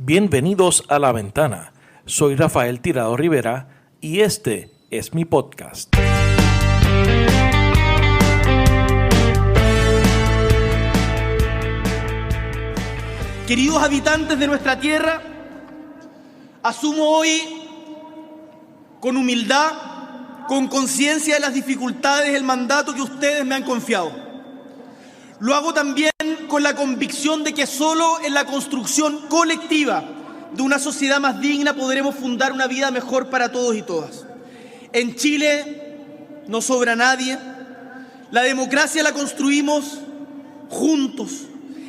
Bienvenidos a La Ventana. Soy Rafael Tirado Rivera y este es mi podcast. Queridos habitantes de nuestra tierra, asumo hoy con humildad, con conciencia de las dificultades, el mandato que ustedes me han confiado. Lo hago también con la convicción de que solo en la construcción colectiva de una sociedad más digna podremos fundar una vida mejor para todos y todas. En Chile no sobra nadie, la democracia la construimos juntos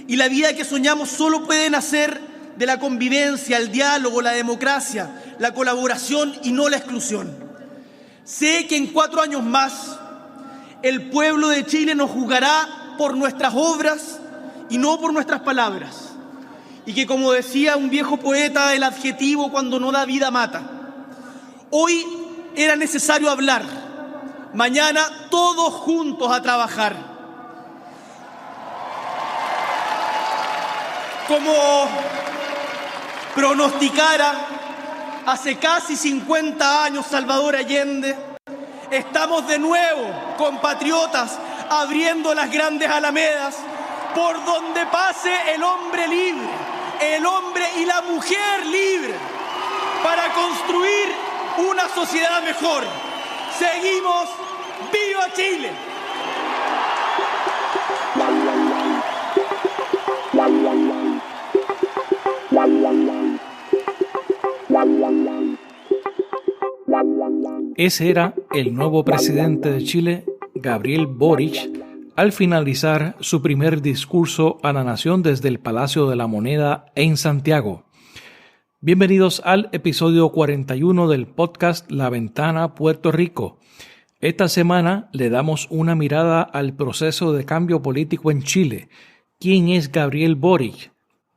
y la vida que soñamos solo puede nacer de la convivencia, el diálogo, la democracia, la colaboración y no la exclusión. Sé que en 4 años más el pueblo de Chile nos juzgará por nuestras obras y no por nuestras palabras. Y que, como decía un viejo poeta, el adjetivo cuando no da vida mata. Hoy era necesario hablar, mañana todos juntos a trabajar. Como pronosticara hace casi 50 años Salvador Allende, estamos de nuevo, compatriotas, abriendo las grandes alamedas por donde pase el hombre libre, el hombre y la mujer libre, para construir una sociedad mejor. Seguimos, ¡viva Chile! Ese era el nuevo presidente de Chile, Gabriel Boric, al finalizar su primer discurso a la nación desde el Palacio de la Moneda en Santiago. Bienvenidos al episodio 41 del podcast La Ventana Puerto Rico. Esta semana le damos una mirada al proceso de cambio político en Chile. ¿Quién es Gabriel Boric?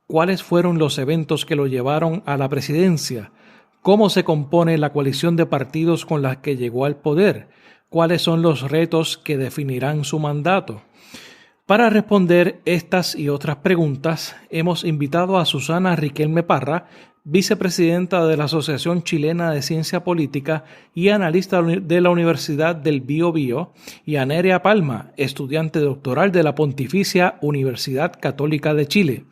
¿Cuáles fueron los eventos que lo llevaron a la presidencia? ¿Cómo se compone la coalición de partidos con la que llegó al poder? ¿Cuáles son los retos que definirán su mandato? Para responder estas y otras preguntas, hemos invitado a Susana Riquelme Parra, vicepresidenta de la Asociación Chilena de Ciencia Política y analista de la Universidad del Biobío, y a Nerea Palma, estudiante doctoral de la Pontificia Universidad Católica de Chile.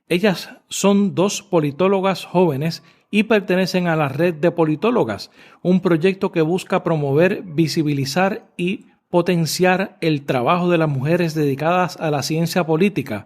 Ellas son 2 politólogas jóvenes y pertenecen a la Red de Politólogas, un proyecto que busca promover, visibilizar y potenciar el trabajo de las mujeres dedicadas a la ciencia política.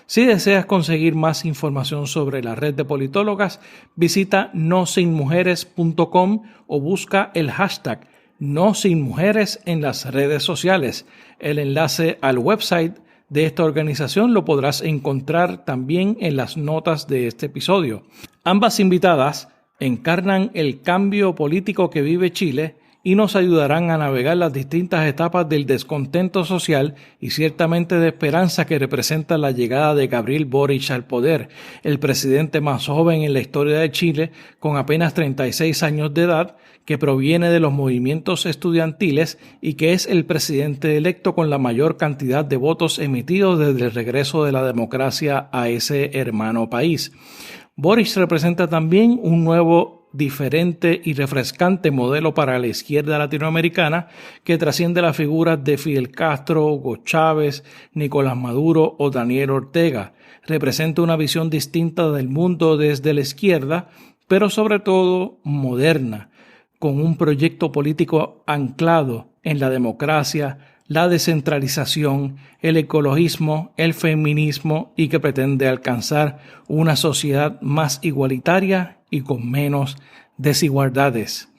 Si deseas conseguir más información sobre la Red de Politólogas, visita nosinmujeres.com o busca el hashtag #NoSinMujeres en las redes sociales. El enlace al website de esta organización lo podrás encontrar también en las notas de este episodio. Ambas invitadas encarnan el cambio político que vive Chile y nos ayudarán a navegar las distintas etapas del descontento social y ciertamente de esperanza que representa la llegada de Gabriel Boric al poder, el presidente más joven en la historia de Chile, con apenas 36 años de edad, que proviene de los movimientos estudiantiles y que es el presidente electo con la mayor cantidad de votos emitidos desde el regreso de la democracia a ese hermano país. Boric representa también un nuevo, diferente y refrescante modelo para la izquierda latinoamericana que trasciende las figuras de Fidel Castro, Hugo Chávez, Nicolás Maduro o Daniel Ortega. Representa una visión distinta del mundo desde la izquierda, pero sobre todo moderna, con un proyecto político anclado en la democracia, la descentralización, el ecologismo, el feminismo y que pretende alcanzar una sociedad más igualitaria y con menos desigualdades.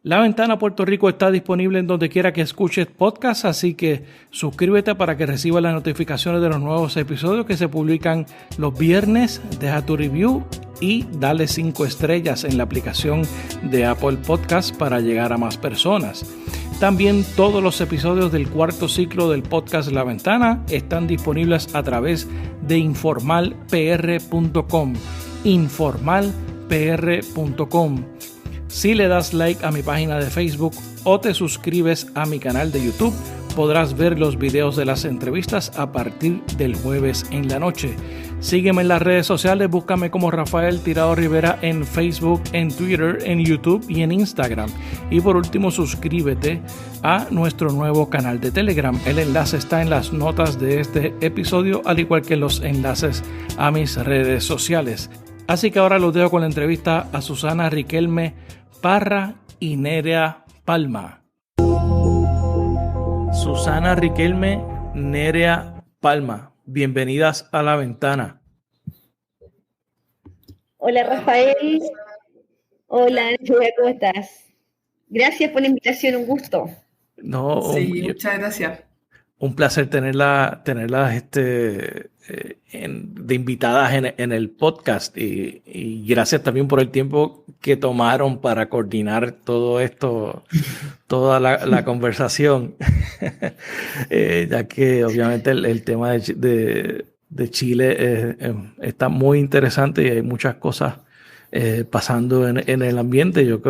La Ventana Puerto Rico está disponible en donde quiera que escuches podcast, así que suscríbete para que recibas las notificaciones de los nuevos episodios que se publican los viernes. Deja tu review y dale 5 estrellas en la aplicación de Apple Podcast para llegar a más personas. También todos los episodios del 4º ciclo del podcast La Ventana están disponibles a través de informalpr.com. informalpr.com. Si le das like a mi página de Facebook o te suscribes a mi canal de YouTube, podrás ver los videos de las entrevistas a partir del jueves en la noche. Sígueme en las redes sociales, búscame como Rafael Tirado Rivera en Facebook, en Twitter, en YouTube y en Instagram. Y por último, suscríbete a nuestro nuevo canal de Telegram. El enlace está en las notas de este episodio, al igual que los enlaces a mis redes sociales. Así que ahora los dejo con la entrevista a Susana Riquelme Parra y Nerea Palma. Susana Riquelme, Nerea Palma, bienvenidas a La Ventana. Hola Rafael, hola Julia, ¿cómo estás? Gracias por la invitación, un gusto. No, sí, muchas gracias. Un placer tenerlas de invitadas en el podcast y gracias también por el tiempo que tomaron para coordinar todo esto, toda la conversación, ya que obviamente el tema de Chile está muy interesante y hay muchas cosas pasando en el ambiente. Yo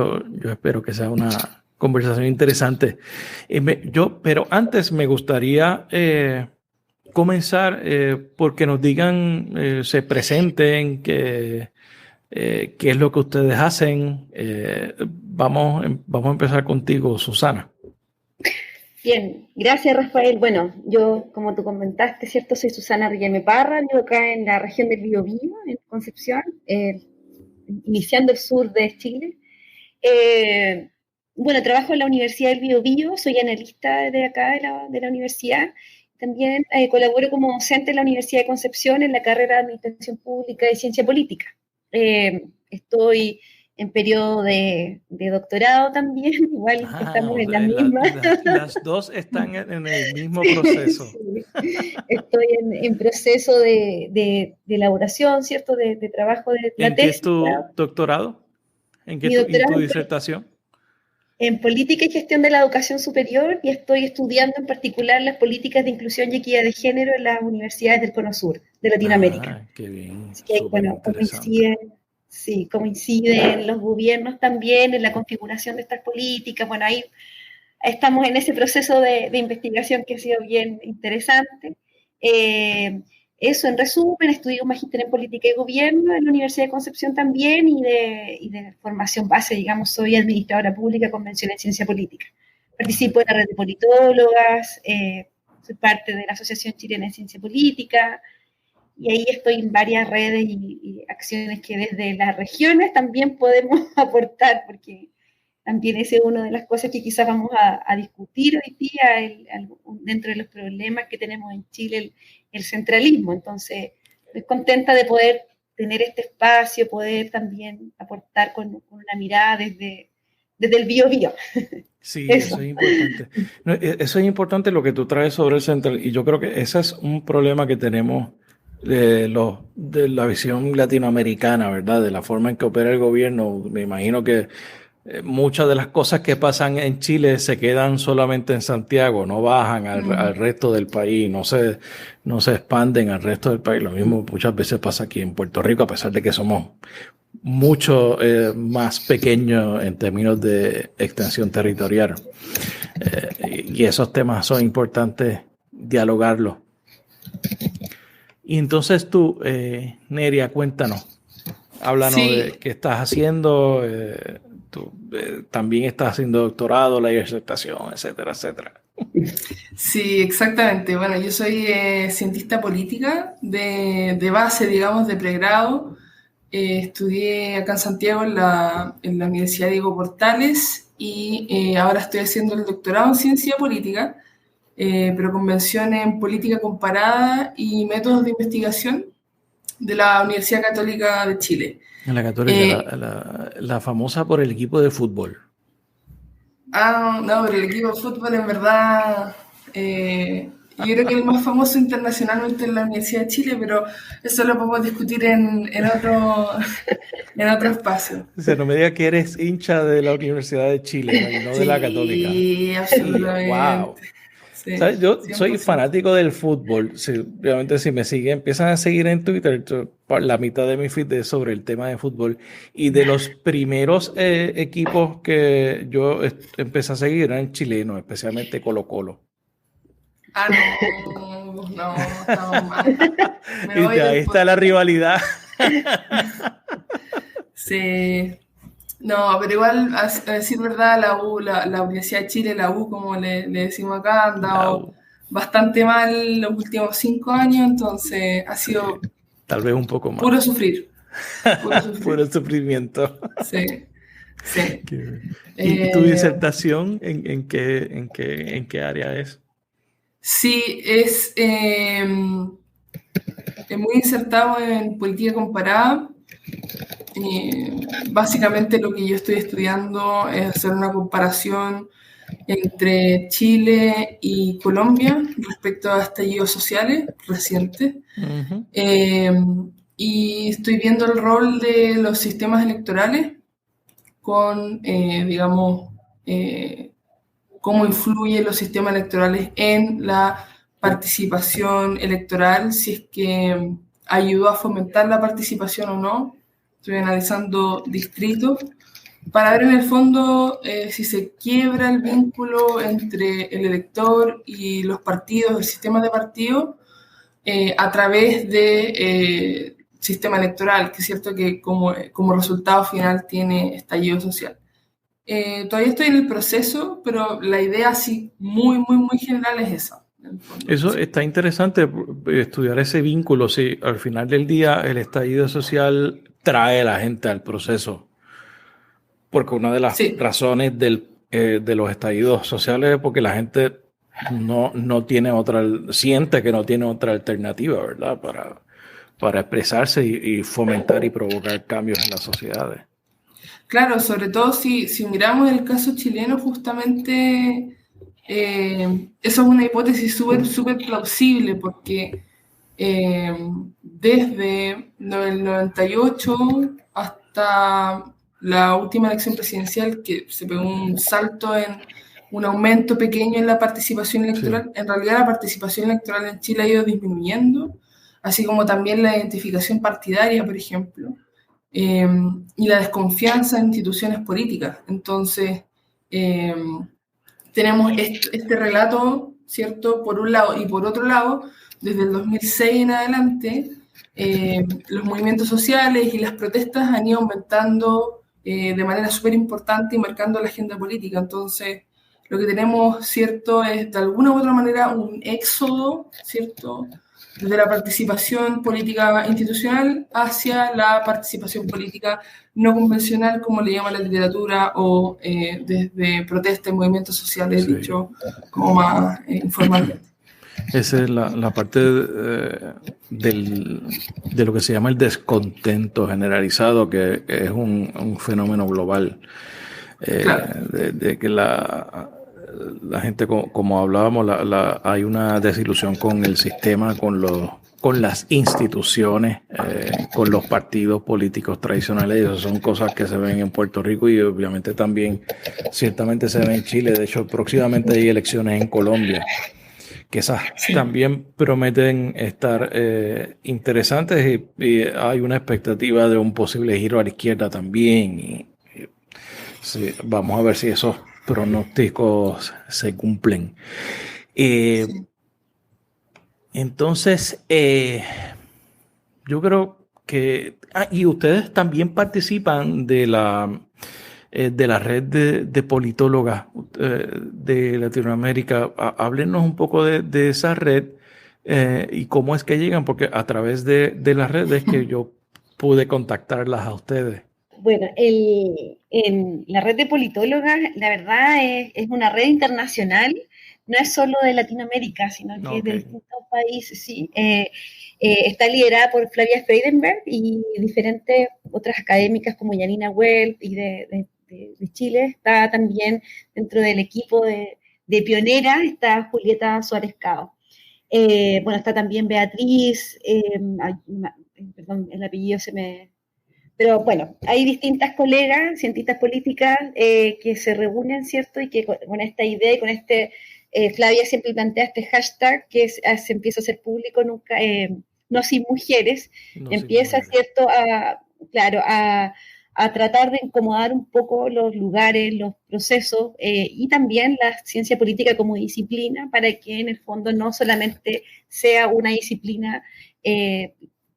espero que sea una conversación interesante. Pero antes me gustaría comenzar porque nos digan, se presenten, qué es lo que ustedes hacen. Vamos a empezar contigo, Susana. Bien, gracias Rafael. Bueno, yo, como tú comentaste, ¿cierto? Soy Susana Riquelme Parra, vivo acá en la región del Biobío, en Concepción, iniciando el sur de Chile. Bueno, trabajo en la Universidad del Biobío, soy analista de acá de la universidad. También colaboro como docente en la Universidad de Concepción en la carrera de Administración Pública y Ciencia Política. Estoy en periodo de doctorado también, igual estamos en la misma. Las dos están en el mismo proceso. Sí. Estoy en proceso de elaboración, ¿cierto? De trabajo de la tesis. ¿En qué es tu doctorado? ¿En qué tu disertación? En política y gestión de la educación superior, y estoy estudiando en particular las políticas de inclusión y equidad de género en las universidades del Cono Sur de Latinoamérica. Qué bien. Así que, bueno, coinciden los gobiernos también en la configuración de estas políticas. Bueno, ahí estamos en ese proceso de investigación que ha sido bien interesante. Eso, en resumen, estudié un magíster en política y gobierno en la Universidad de Concepción también y de formación base, digamos, soy administradora pública convención en ciencia política. Participo en la red de politólogas, soy parte de la Asociación Chilena de Ciencia Política y ahí estoy en varias redes y acciones que desde las regiones también podemos aportar, porque también esa es una de las cosas que quizás vamos a discutir hoy día dentro de los problemas que tenemos en Chile, el centralismo. Entonces, estoy contenta de poder tener este espacio, poder también aportar con una mirada desde el Biobío. Sí, eso es importante. No, eso es importante lo que tú traes sobre el central, y yo creo que ese es un problema que tenemos de la visión latinoamericana, ¿verdad? De la forma en que opera el gobierno. Me imagino que muchas de las cosas que pasan en Chile se quedan solamente en Santiago, no bajan al resto del país, no se expanden al resto del país. Lo mismo muchas veces pasa aquí en Puerto Rico, a pesar de que somos mucho más pequeños en términos de extensión territorial. Y esos temas son importantes dialogarlos. Y entonces tú, Nerea, cuéntanos, háblanos de qué estás haciendo. Tú también estás haciendo doctorado, la disertación, etcétera, etcétera. Sí, exactamente. Bueno, yo soy cientista política de base, digamos, de pregrado. Estudié acá en Santiago en la Universidad Diego Portales y ahora estoy haciendo el doctorado en ciencia política, pero con mención en política comparada y métodos de investigación de la Universidad Católica de Chile. En la Católica, la famosa por el equipo de fútbol. No, pero el equipo de fútbol en verdad, yo creo que el más famoso internacionalmente es la Universidad de Chile, pero eso lo podemos discutir en otro espacio. O sea, no me digas que eres hincha de la Universidad de Chile, no de la Católica. Sí, absolutamente. Wow. Sí, ¿sabes? Yo 100%. Soy fanático del fútbol. Obviamente, si me siguen, empiezan a seguir en Twitter, la mitad de mi feed es sobre el tema de fútbol. Y de los primeros equipos que yo empecé a seguir eran chilenos, especialmente Colo-Colo. Ah, no, estamos mal. Me voy Ahí del está la rivalidad. Sí. No, pero igual, a decir verdad, la Universidad de Chile, la U, como le decimos acá, han dado bastante mal los últimos 5 años, entonces ha sido Tal vez un poco más. puro sufrir. Puro sufrir. Puro sufrimiento. Sí, sí. ¿Y tu disertación en qué área es? Sí, es muy insertado en política comparada. Básicamente lo que yo estoy estudiando es hacer una comparación entre Chile y Colombia respecto a estallidos sociales recientes. Uh-huh. Y estoy viendo el rol de los sistemas electorales con, digamos, cómo influyen los sistemas electorales en la participación electoral, si es que ayudó a fomentar la participación o no. Estoy analizando distritos para ver en el fondo si se quiebra el vínculo entre el elector y los partidos, el sistema de partidos, a través de sistema electoral, que es cierto que como resultado final tiene estallido social. Todavía estoy en el proceso, pero la idea sí, muy, muy, muy general es esa. Eso está interesante, estudiar ese vínculo. Si al final del día el estallido social trae a la gente al proceso. Porque una de las razones de los estallidos sociales es porque la gente no tiene siente que no tiene otra alternativa, ¿verdad? Para expresarse y fomentar y provocar cambios en las sociedades. Claro, sobre todo si miramos el caso chileno, justamente eso es una hipótesis súper plausible, porque desde el 98 hasta la última elección presidencial, que se pegó un salto en un aumento pequeño en la participación electoral, en realidad la participación electoral en Chile ha ido disminuyendo, así como también la identificación partidaria, por ejemplo. Y la desconfianza en instituciones políticas. Entonces, tenemos este relato, ¿cierto? Por un lado, y por otro lado, desde el 2006 en adelante, los movimientos sociales y las protestas han ido aumentando de manera súper importante y marcando la agenda política. Entonces, lo que tenemos, ¿cierto?, es de alguna u otra manera un éxodo, ¿cierto?, desde la participación política institucional hacia la participación política no convencional, como le llama la literatura, o desde protestas y movimientos sociales, dicho como más informalmente. Esa es la parte de lo que se llama el descontento generalizado, que es un fenómeno global. Claro. De que la gente, como hablábamos, hay una desilusión con el sistema, con las instituciones, con los partidos políticos tradicionales. Esas son cosas que se ven en Puerto Rico y obviamente también ciertamente se ven en Chile. De hecho, próximamente hay elecciones en Colombia, que esas también prometen estar interesantes y hay una expectativa de un posible giro a la izquierda también. Sí, vamos a ver si esos pronósticos se cumplen. Entonces, yo creo que... y ustedes también participan de la red de politólogas de Latinoamérica. Háblenos un poco de esa red y cómo es que llegan, porque a través de la red es que yo pude contactarlas a ustedes. Bueno, en la red de politólogas, la verdad es una red internacional, no es solo de Latinoamérica, sino que es de distintos países, sí. Está liderada por Flavia Freidenberg y diferentes otras académicas como Janina Welp y de Chile. Está también dentro del equipo de pionera, está Julieta Suárez Cao. Bueno, está también Beatriz, perdón, el apellido se me... Pero bueno, hay distintas colegas, cientistas políticas, que se reúnen, ¿cierto? Y que con esta idea y con Flavia siempre plantea este hashtag que se empieza a hacer público, nunca, no sin mujeres, no empieza, sin mujeres. ¿Cierto? a tratar de incomodar un poco los lugares, los procesos y también la ciencia política como disciplina para que en el fondo no solamente sea una disciplina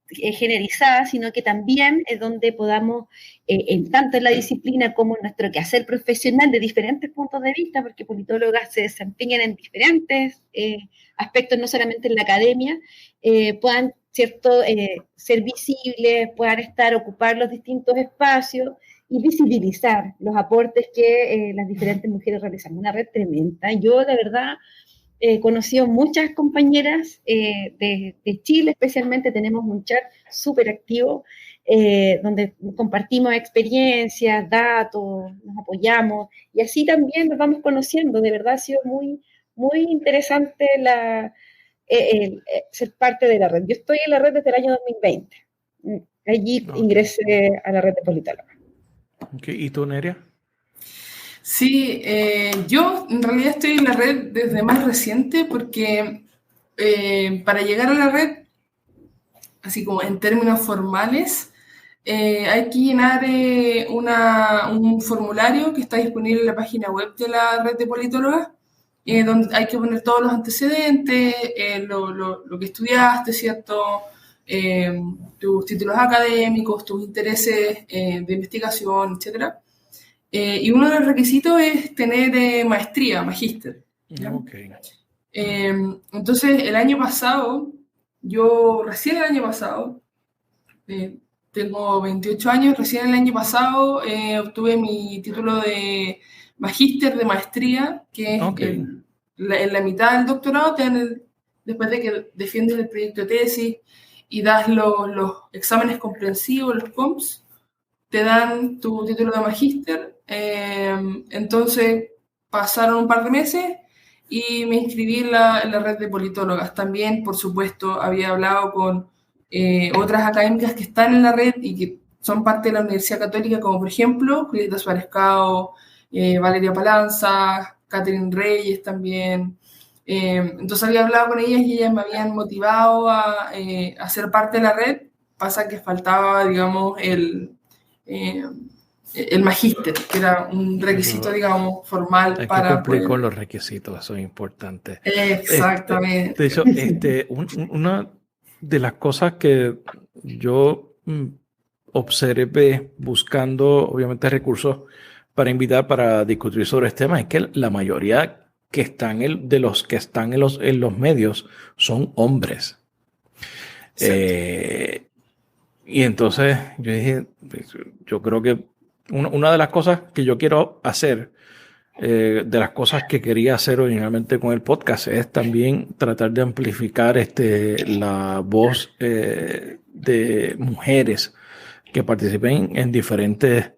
generalizada, sino que también es donde podamos, en tanto en la disciplina como en nuestro quehacer profesional de diferentes puntos de vista, porque politólogas se desempeñan en diferentes aspectos, no solamente en la academia, puedan ¿cierto? Ser visibles, puedan ocupar los distintos espacios y visibilizar los aportes que las diferentes mujeres realizan. Una red tremenda. Yo, de verdad, he conocido muchas compañeras de Chile, especialmente tenemos un chat súper activo donde compartimos experiencias, datos, nos apoyamos y así también nos vamos conociendo. De verdad ha sido muy, muy interesante ser parte de la red. Yo estoy en la red desde el año 2020. Allí ingresé a la red de politóloga. Okay. ¿Y tú, Nerea? Sí, yo en realidad estoy en la red desde más reciente porque para llegar a la red, así como en términos formales, hay que llenar un formulario que está disponible en la página web de la red de politólogas, donde hay que poner todos los antecedentes, lo que estudiaste, ¿cierto? Tus títulos académicos, tus intereses de investigación, etc. Y uno de los requisitos es tener maestría, magíster. Okay. Entonces, el año pasado, recién el año pasado, tengo 28 años, recién el año pasado obtuve mi título de magíster de maestría, que es en la mitad del doctorado, después de que defiendes el proyecto de tesis y das los exámenes comprensivos, los COMPS, te dan tu título de magíster. Entonces pasaron un par de meses y me inscribí en la red de politólogas. También, por supuesto, había hablado con otras académicas que están en la red y que son parte de la Universidad Católica, como por ejemplo Julieta Suárez Cao, Valeria Palanza, Catherine Reyes también. Entonces había hablado con ellas y ellas me habían motivado a ser parte de la red. Pasa que faltaba, digamos, el magíster, que era un requisito, digamos, formal. Hay para que cumplir poder... con los requisitos, eso es importante. Exactamente. De hecho, una de las cosas que yo observé buscando, obviamente, recursos para invitar para discutir sobre este tema es que la mayoría que están de los que están en los medios son hombres. Y entonces yo dije, yo creo que una de las cosas que yo quiero hacer, de las cosas que quería hacer originalmente con el podcast, es también tratar de amplificar la voz de mujeres que participen en diferentes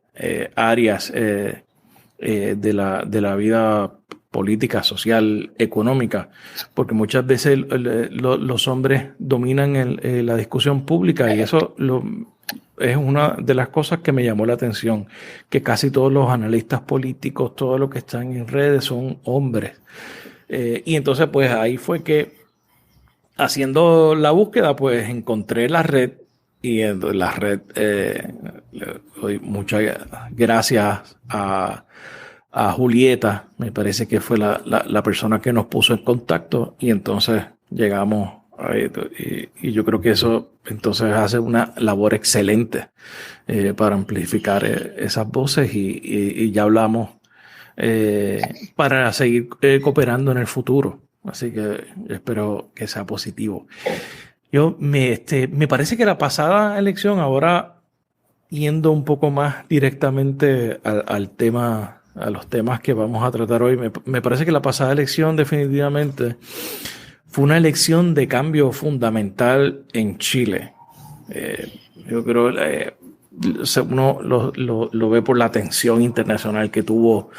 áreas de la vida política, social, económica, porque muchas veces los hombres dominan la discusión pública y eso es una de las cosas que me llamó la atención, que casi todos los analistas políticos, todos los que están en redes son hombres. Y entonces pues ahí fue que haciendo la búsqueda pues encontré la red y en la red le doy muchas gracias a Julieta, me parece que fue la persona que nos puso en contacto y entonces llegamos y yo creo que eso entonces hace una labor excelente para amplificar esas voces y ya hablamos para seguir cooperando en el futuro, así que espero que sea positivo. Me parece que la pasada elección, ahora yendo un poco más directamente al tema, a los temas que vamos a tratar hoy, me parece que la pasada elección definitivamente fue una elección de cambio fundamental en Chile. Yo creo uno lo ve por la atención internacional que tuvo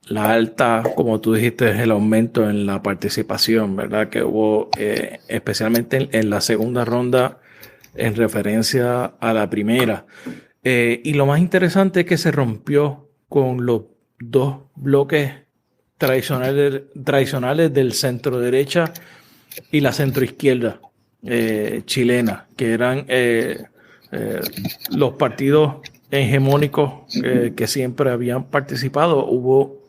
la alta, como tú dijiste, el aumento en la participación, ¿verdad? Que hubo especialmente en la segunda ronda en referencia a la primera. Y lo más interesante es que se rompió con los dos bloques tradicionales del centro derecha y la centro izquierda. chilena, que eran los partidos hegemónicos que siempre habían participado. Hubo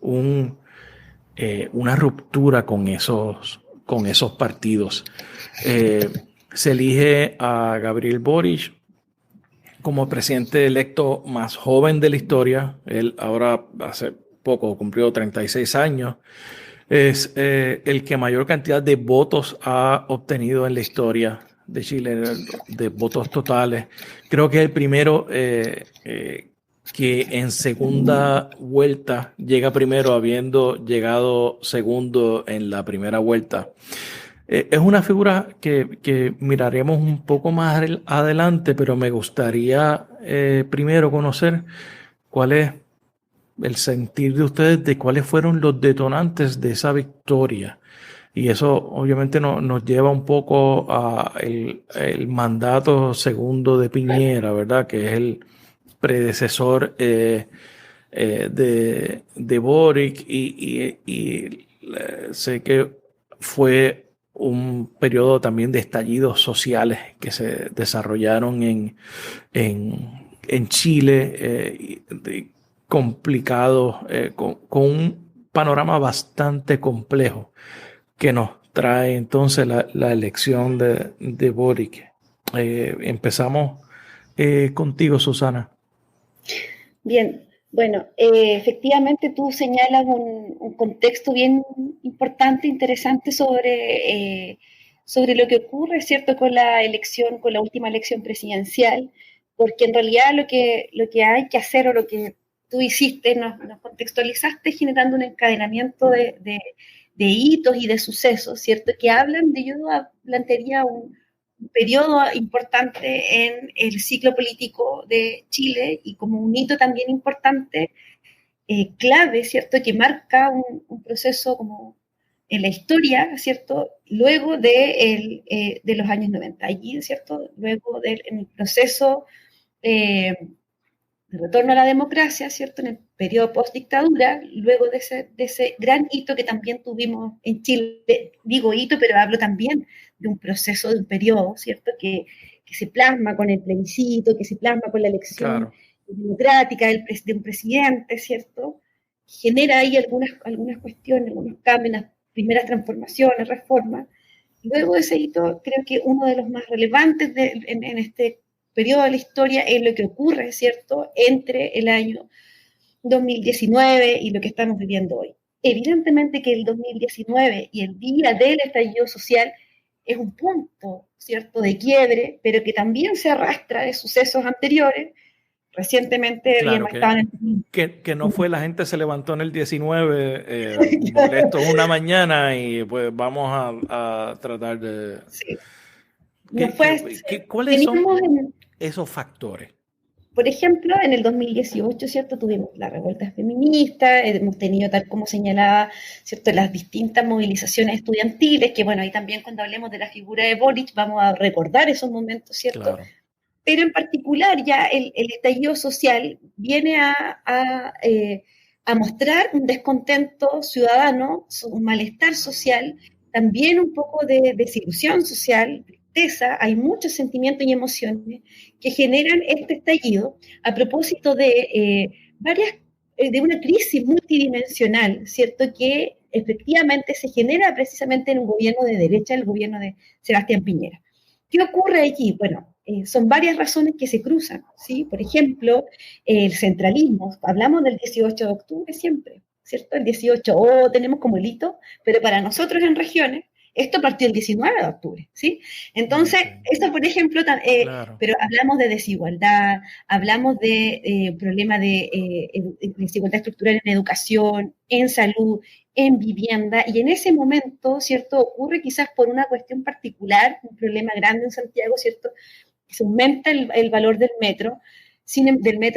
una ruptura con esos partidos. Se elige a Gabriel Boric como presidente electo más joven de la historia. Él ahora hace poco cumplió 36 años. Es el que mayor cantidad de votos ha obtenido en la historia de Chile, de votos totales. Creo que es el primero que en segunda vuelta llega primero, habiendo llegado segundo en la primera vuelta. Es una figura que miraremos un poco más adelante, pero me gustaría primero conocer cuál es el sentir de ustedes de cuáles fueron los detonantes de esa victoria. Y eso obviamente nos lleva un poco a el mandato segundo de Piñera, ¿verdad? Que es el predecesor de Boric, y sé que fue un periodo también de estallidos sociales que se desarrollaron en Chile, complicados, con un panorama bastante complejo que nos trae entonces la elección de Boric. Empezamos contigo, Susana. Bien, bueno, efectivamente tú señalas un contexto bien importante, interesante sobre lo que ocurre, ¿cierto?, con la elección, con la última elección presidencial, porque en realidad lo que hay que hacer, o lo que tú hiciste, nos contextualizaste generando un encadenamiento de hitos y de sucesos, ¿cierto?, que hablan de, yo plantearía un periodo importante en el ciclo político de Chile, y como un hito también importante, clave, ¿cierto?, que marca un proceso como en la historia, ¿cierto?, luego de los años 90, allí, ¿cierto?, luego en el proceso de retorno a la democracia, ¿cierto?, en el periodo post-dictadura, luego de ese gran hito que también tuvimos en Chile. Digo hito, pero hablo también de un proceso, de un periodo, ¿cierto?, que se plasma con el plebiscito, que se plasma con la elección democrática de un presidente, ¿cierto?, genera ahí algunas cuestiones, algunos cambios, las primeras transformaciones, reformas. Luego de ese hito, creo que uno de los más relevantes en este periodo de la historia es lo que ocurre, ¿cierto?, entre el año 2019 y lo que estamos viviendo hoy. Evidentemente que el 2019 y el día del estallido social es un punto, ¿cierto?, de quiebre, pero que también se arrastra de sucesos anteriores. Recientemente claro, que no fue la gente se levantó en el 19 molesto una mañana y pues vamos a tratar de... Sí. ¿Cuáles son esos factores? Por ejemplo, en el 2018, ¿cierto?, tuvimos la revuelta feminista, hemos tenido, tal como señalaba, ¿cierto?, las distintas movilizaciones estudiantiles, que bueno, ahí también cuando hablemos de la figura de Boric vamos a recordar esos momentos, ¿cierto? Claro. Pero en particular ya el estallido social viene a mostrar un descontento ciudadano, un malestar social, también un poco de desilusión social, tristeza. Hay muchos sentimientos y emociones que generan este estallido a propósito de de una crisis multidimensional, ¿cierto?, que efectivamente se genera precisamente en un gobierno de derecha, el gobierno de Sebastián Piñera. ¿Qué ocurre allí? Bueno, son varias razones que se cruzan, ¿sí? Por ejemplo, el centralismo. Hablamos del 18 de octubre siempre, ¿cierto? El 18, tenemos como el hito, pero para nosotros en regiones, esto partió el 19 de octubre, ¿sí? Entonces, eso, por ejemplo, claro. Pero hablamos de desigualdad, hablamos de problema de desigualdad estructural en educación, en salud, en vivienda, y en ese momento, ¿cierto?, ocurre quizás por una cuestión particular, un problema grande en Santiago, ¿cierto?, que se aumenta el valor del metro,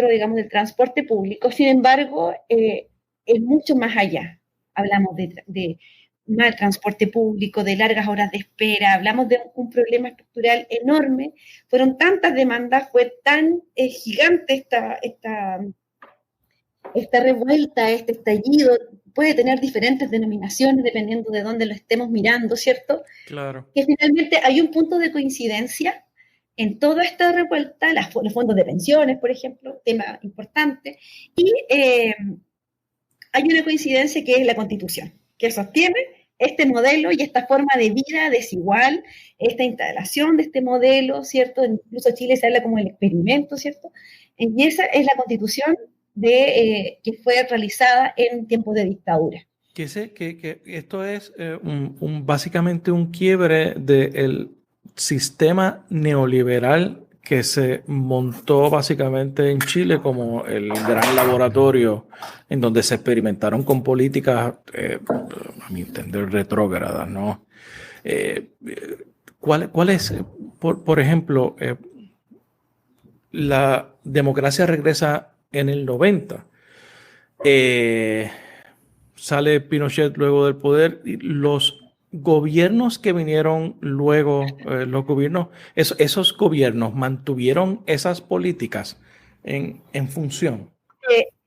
digamos, del transporte público. Sin embargo, es mucho más allá. Hablamos de mal transporte público, de largas horas de espera, hablamos de un problema estructural enorme. Fueron tantas demandas, fue tan gigante esta revuelta, este estallido, puede tener diferentes denominaciones dependiendo de dónde lo estemos mirando, ¿cierto? Claro. Que finalmente hay un punto de coincidencia en toda esta revuelta, los fondos de pensiones, por ejemplo, tema importante, y hay una coincidencia que es la Constitución, que sostiene este modelo y esta forma de vida desigual, esta instalación de este modelo, ¿cierto? Incluso Chile se habla como el experimento, ¿cierto? Y esa es la Constitución que fue realizada en tiempos de dictadura. Que esto es básicamente un quiebre del sistema neoliberal que se montó básicamente en Chile como el gran laboratorio en donde se experimentaron con políticas, a mi entender, retrógradas, ¿no? ¿Cuál es, por ejemplo, la democracia regresa en el 90? Sale Pinochet luego del poder y los gobiernos que vinieron luego, esos gobiernos mantuvieron esas políticas en función.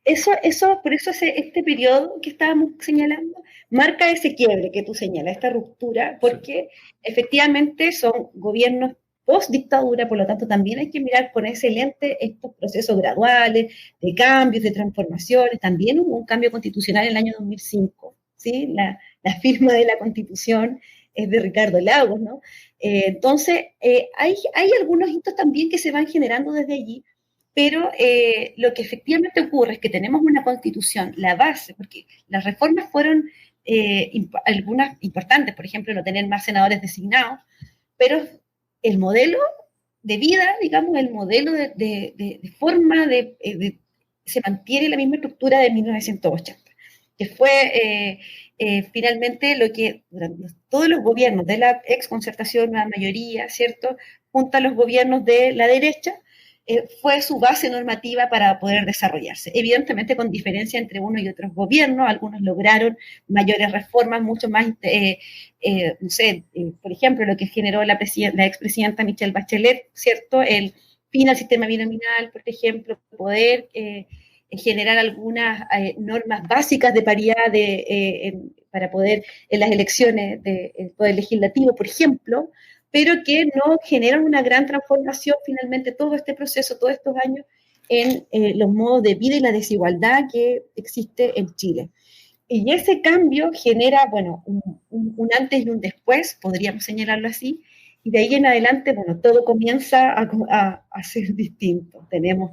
Por eso este periodo que estábamos señalando marca ese quiebre que tú señalas, esta ruptura, porque efectivamente son gobiernos post-dictadura, por lo tanto también hay que mirar con ese lente estos procesos graduales, de cambios, de transformaciones. También hubo un cambio constitucional en el año 2005, ¿sí? La firma de la Constitución es de Ricardo Lagos, ¿no? Entonces, hay algunos hitos también que se van generando desde allí, pero lo que efectivamente ocurre es que tenemos una Constitución, la base, porque las reformas fueron algunas importantes, por ejemplo, no tener más senadores designados, pero el modelo de vida, digamos, el modelo de forma se mantiene la misma estructura de 1980, que fue finalmente lo que durante todos los gobiernos de la exconcertación, la mayoría, ¿cierto?, junto a los gobiernos de la derecha, fue su base normativa para poder desarrollarse. Evidentemente con diferencia entre uno y otros gobiernos, algunos lograron mayores reformas, mucho más, no sé, por ejemplo, lo que generó la expresidenta Michelle Bachelet, ¿cierto? El fin al sistema binominal, por ejemplo, poder generar algunas normas básicas de paridad para poder en las elecciones del Poder Legislativo, por ejemplo, pero que no generan una gran transformación finalmente todo este proceso, todos estos años, en los modos de vida y la desigualdad que existe en Chile. Y ese cambio genera, bueno, un antes y un después, podríamos señalarlo así, y de ahí en adelante, bueno, todo comienza a ser distinto. Tenemos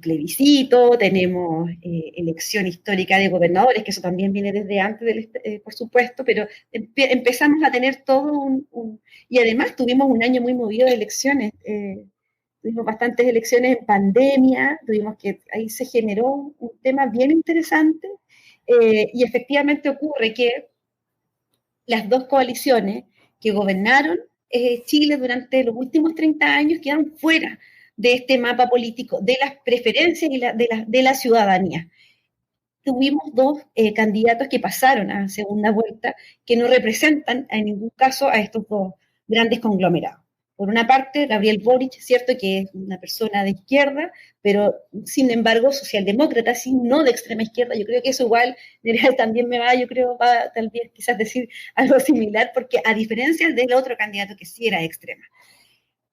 plebiscito, tenemos elección histórica de gobernadores, que eso también viene desde antes, por supuesto, pero empezamos a tener todo y además tuvimos un año muy movido de elecciones, tuvimos bastantes elecciones en pandemia, ahí se generó un tema bien interesante, y efectivamente ocurre que las dos coaliciones que gobernaron Chile durante los últimos 30 años quedaron fuera de este mapa político, de las preferencias y de la ciudadanía. Tuvimos dos candidatos que pasaron a segunda vuelta que no representan en ningún caso a estos dos grandes conglomerados. Por una parte, Gabriel Boric, cierto que es una persona de izquierda, pero sin embargo socialdemócrata, sí, no de extrema izquierda. Yo creo que eso igual, Nerea también va tal vez quizás decir algo similar, porque a diferencia del otro candidato que sí era de extrema,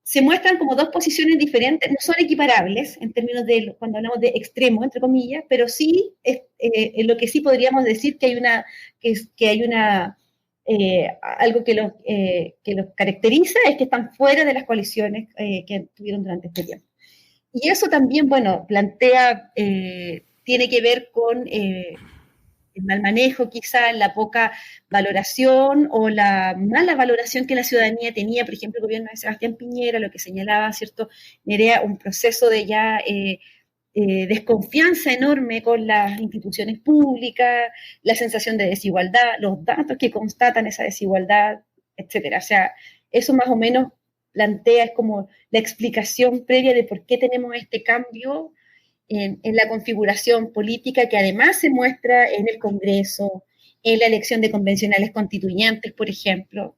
se muestran como dos posiciones diferentes, no son equiparables en términos de cuando hablamos de extremo, entre comillas, pero sí, en lo que sí podríamos decir que hay algo que los caracteriza es que están fuera de las coaliciones que tuvieron durante este tiempo. Y eso también, bueno, tiene que ver con el mal manejo, quizá la poca valoración o la mala valoración que la ciudadanía tenía, por ejemplo, el gobierno de Sebastián Piñera, lo que señalaba, ¿cierto?, Nerea, un proceso de ya desconfianza enorme con las instituciones públicas, la sensación de desigualdad, los datos que constatan esa desigualdad, etcétera. O sea, eso más o menos es como la explicación previa de por qué tenemos este cambio en la configuración política que además se muestra en el Congreso, en la elección de convencionales constituyentes, por ejemplo.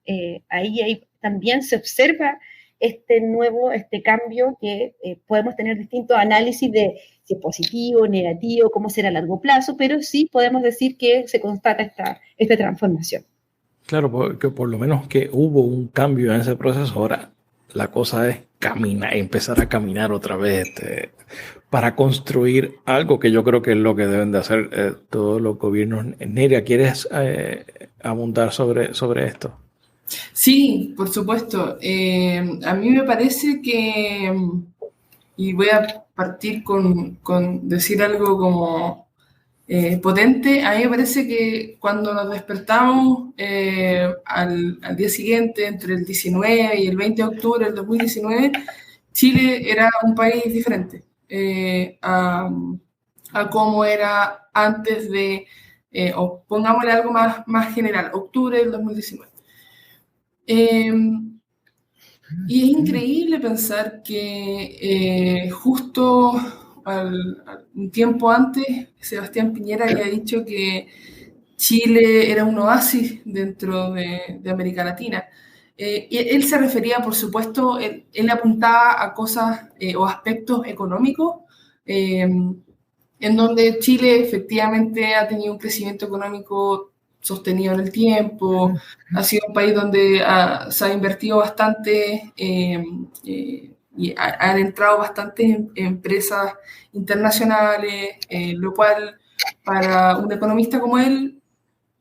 Ahí también se observa este cambio que podemos tener distintos análisis de si es positivo, negativo, cómo será a largo plazo, pero sí podemos decir que se constata esta transformación. Claro, porque por lo menos que hubo un cambio en ese proceso. Ahora la cosa es caminar, empezar a caminar otra vez para construir algo que yo creo que es lo que deben de hacer todos los gobiernos. Nerea, ¿quieres abundar sobre esto? Sí, por supuesto. A mí me parece que, y voy a partir con decir algo como potente, a mí me parece que cuando nos despertamos al día siguiente, entre el 19 y el 20 de octubre del 2019, Chile era un país diferente a cómo era antes de, o pongámosle algo más general, octubre del 2019. Y es increíble pensar que justo un tiempo antes, Sebastián Piñera había dicho que Chile era un oasis dentro de América Latina. Y él se refería, por supuesto, él apuntaba a cosas o aspectos económicos, en donde Chile efectivamente ha tenido un crecimiento económico sostenido en el tiempo, ha sido un país donde se ha invertido bastante y han entrado bastantes empresas internacionales, lo cual para un economista como él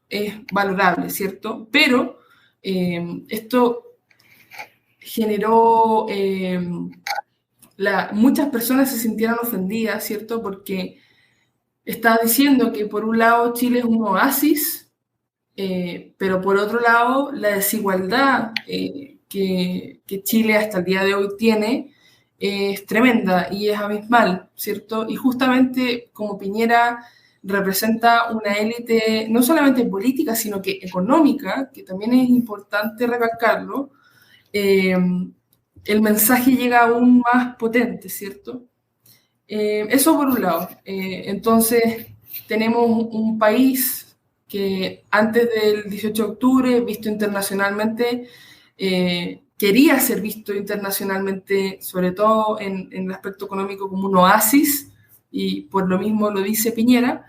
es valorable, ¿cierto? Pero esto generó, muchas personas se sintieron ofendidas, ¿cierto? Porque está diciendo que por un lado Chile es un oasis, pero por otro lado, la desigualdad que Chile hasta el día de hoy tiene es tremenda y es abismal, ¿cierto? Y justamente como Piñera representa una élite no solamente política, sino que económica, que también es importante recalcarlo, el mensaje llega aún más potente, ¿cierto? Eso por un lado. Entonces, tenemos un país que antes del 18 de octubre, visto internacionalmente, quería ser visto internacionalmente, sobre todo en el aspecto económico, como un oasis, y por lo mismo lo dice Piñera,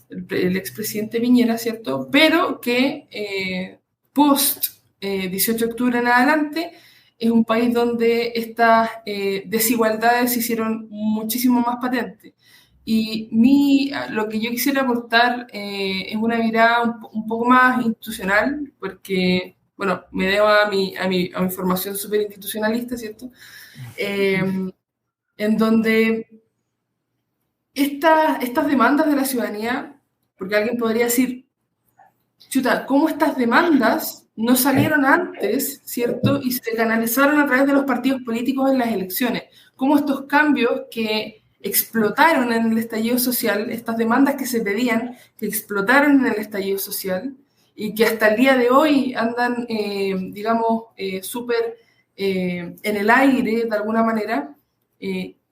el expresidente Piñera, ¿cierto? Pero que post 18 de octubre en adelante es un país donde estas desigualdades se hicieron muchísimo más patentes. Y lo que yo quisiera aportar es una mirada un poco más institucional, porque, bueno, me debo a mi formación súper institucionalista, ¿cierto? En donde estas demandas de la ciudadanía, porque alguien podría decir, chuta, ¿cómo estas demandas no salieron antes, ¿cierto? Y se canalizaron a través de los partidos políticos en las elecciones. ¿Cómo estos cambios que explotaron en el estallido social, estas demandas que se pedían, que explotaron en el estallido social y que hasta el día de hoy andan, digamos, súper en el aire de alguna manera,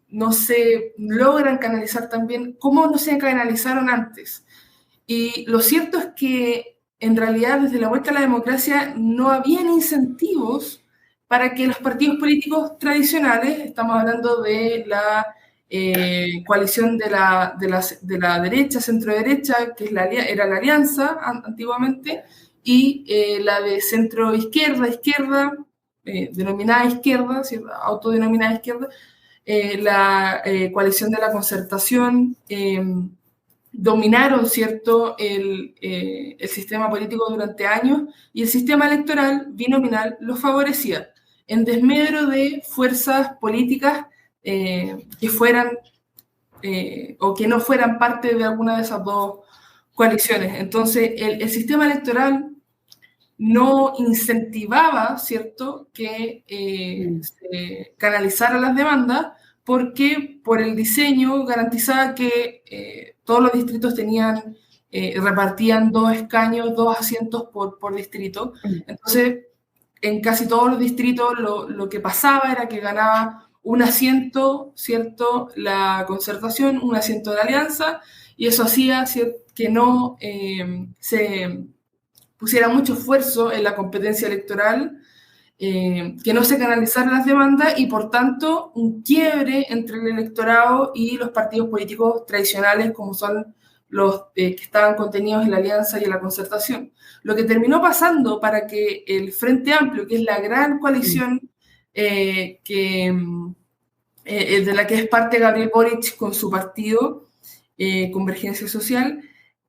no se logran canalizar también, ¿cómo no se canalizaron antes? Y lo cierto es que en realidad desde la vuelta a la democracia no habían incentivos para que los partidos políticos tradicionales, estamos hablando de la coalición de la derecha, centro-derecha, que era la alianza antiguamente, y la de centro-izquierda, denominada izquierda, ¿cierto? Autodenominada izquierda, la coalición de la concertación, dominaron, ¿cierto?, el sistema político durante años, y el sistema electoral binominal los favorecía, en desmedro de fuerzas políticas que fueran o que no fueran parte de alguna de esas dos coaliciones. Entonces, el sistema electoral no incentivaba, ¿cierto?, que se canalizaran las demandas, porque por el diseño garantizaba que todos los distritos repartían 2 escaños, 2 asientos por distrito. Entonces, en casi todos los distritos lo que pasaba era que ganaba un asiento, ¿cierto?, la concertación, un asiento de la alianza, y eso hacía, ¿cierto?, que no se pusiera mucho esfuerzo en la competencia electoral, que no se canalizaran las demandas y, por tanto, un quiebre entre el electorado y los partidos políticos tradicionales, como son los que estaban contenidos en la alianza y en la concertación. Lo que terminó pasando para que el Frente Amplio, que es la gran coalición de la que es parte Gabriel Boric con su partido, Convergencia Social,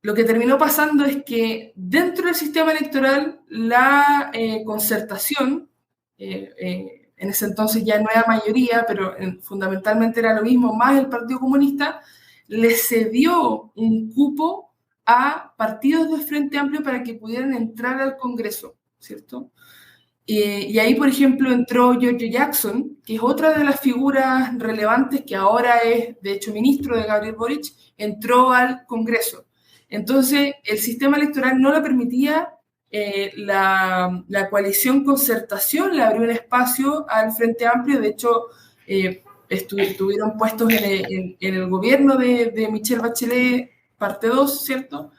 lo que terminó pasando es que dentro del sistema electoral la concertación, en ese entonces ya no era mayoría, pero fundamentalmente era lo mismo, más el Partido Comunista, le cedió un cupo a partidos del Frente Amplio para que pudieran entrar al Congreso, ¿cierto? Y ahí, por ejemplo, entró Giorgio Jackson, que es otra de las figuras relevantes que ahora es, de hecho, ministro de Gabriel Boric, entró al Congreso. Entonces, el sistema electoral no lo permitía, la coalición Concertación le abrió un espacio al Frente Amplio, de hecho, estuvieron puestos en el gobierno de Michelle Bachelet, parte 2, ¿cierto?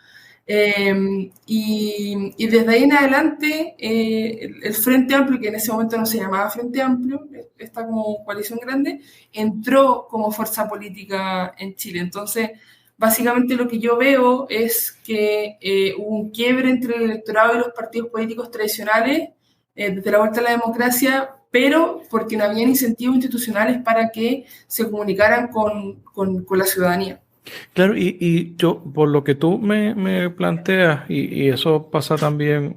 Y desde ahí en adelante, el Frente Amplio, que en ese momento no se llamaba Frente Amplio, está como coalición grande, entró como fuerza política en Chile. Entonces, básicamente lo que yo veo es que hubo un quiebre entre el electorado y los partidos políticos tradicionales desde la vuelta a la democracia, pero porque no habían incentivos institucionales para que se comunicaran con la ciudadanía. Claro, y yo, por lo que tú me planteas, y eso pasa también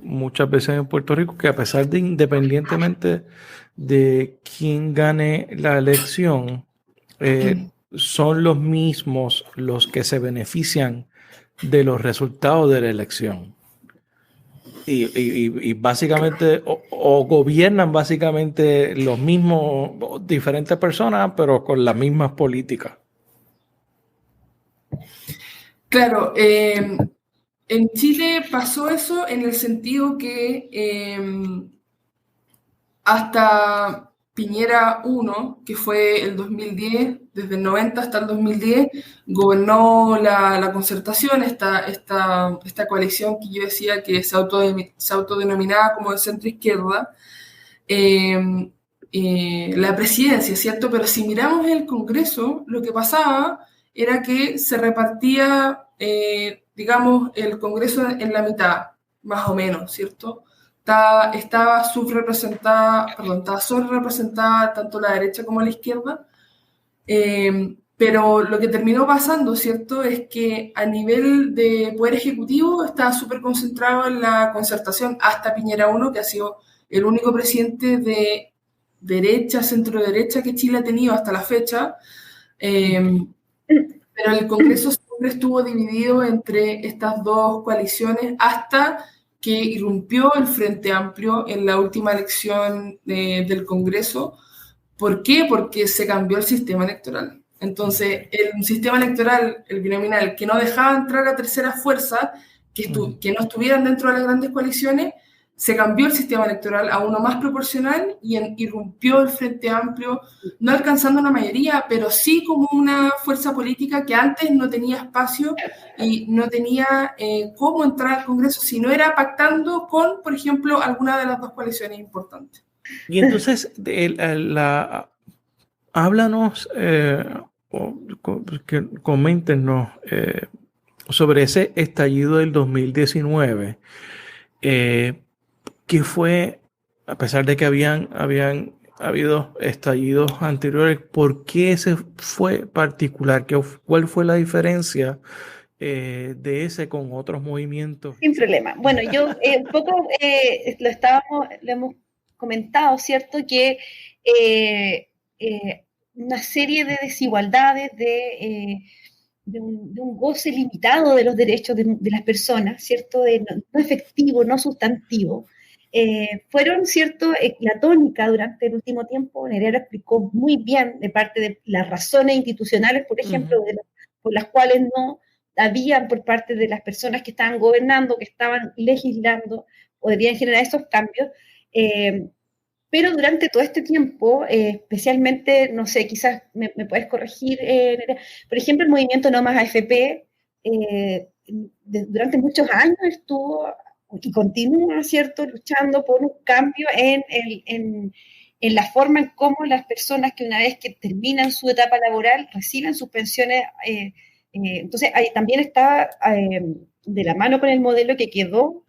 muchas veces en Puerto Rico, que a pesar de independientemente de quién gane la elección, son los mismos los que se benefician de los resultados de la elección. Y básicamente, o gobiernan básicamente los mismos, diferentes personas, pero con las mismas políticas. Claro, en Chile pasó eso en el sentido que hasta Piñera I, que fue el 2010, desde el 90 hasta el 2010, gobernó la concertación, esta coalición que yo decía que se autodenominaba como de centro-izquierda, la presidencia, ¿cierto? Pero si miramos el Congreso, lo que pasaba era que se repartía, digamos, el Congreso en la mitad, más o menos, ¿cierto? Estaba sobre-representada tanto la derecha como la izquierda, pero lo que terminó pasando, ¿cierto?, es que a nivel de poder ejecutivo estaba súper concentrado en la concertación hasta Piñera I, que ha sido el único presidente de derecha, centro-derecha que Chile ha tenido hasta la fecha, pero el Congreso siempre estuvo dividido entre estas dos coaliciones hasta que irrumpió el Frente Amplio en la última elección del Congreso. ¿Por qué? Porque se cambió el sistema electoral. Entonces, el sistema electoral, el binominal, que no dejaba entrar a terceras fuerzas, que no estuvieran dentro de las grandes coaliciones, se cambió el sistema electoral a uno más proporcional y irrumpió el Frente Amplio, no alcanzando una mayoría, pero sí como una fuerza política que antes no tenía espacio y no tenía cómo entrar al Congreso, si no era pactando con, por ejemplo, alguna de las dos coaliciones importantes. Y entonces, háblanos, coméntenos sobre ese estallido del 2019, que fue, a pesar de que habían habido estallidos anteriores, ¿por qué ese fue particular? ¿Cuál fue la diferencia de ese con otros movimientos? Sin problema. Bueno, yo un poco lo hemos comentado, ¿cierto? Que una serie de desigualdades, de un goce limitado de los derechos de las personas, ¿cierto? No efectivo, no sustantivo, fueron, ¿cierto?, la tónica durante el último tiempo. Nerea explicó muy bien de parte de las razones institucionales, por ejemplo, por las cuales no habían por parte de las personas que estaban gobernando, que estaban legislando, o debían generar esos cambios. Pero durante todo este tiempo, especialmente, no sé, quizás me puedes corregir, por ejemplo, el movimiento No Más AFP, durante muchos años estuvo y continúa, ¿cierto?, luchando por un cambio en la forma en cómo las personas que una vez que terminan su etapa laboral reciben sus pensiones. Entonces, ahí también está de la mano con el modelo que quedó,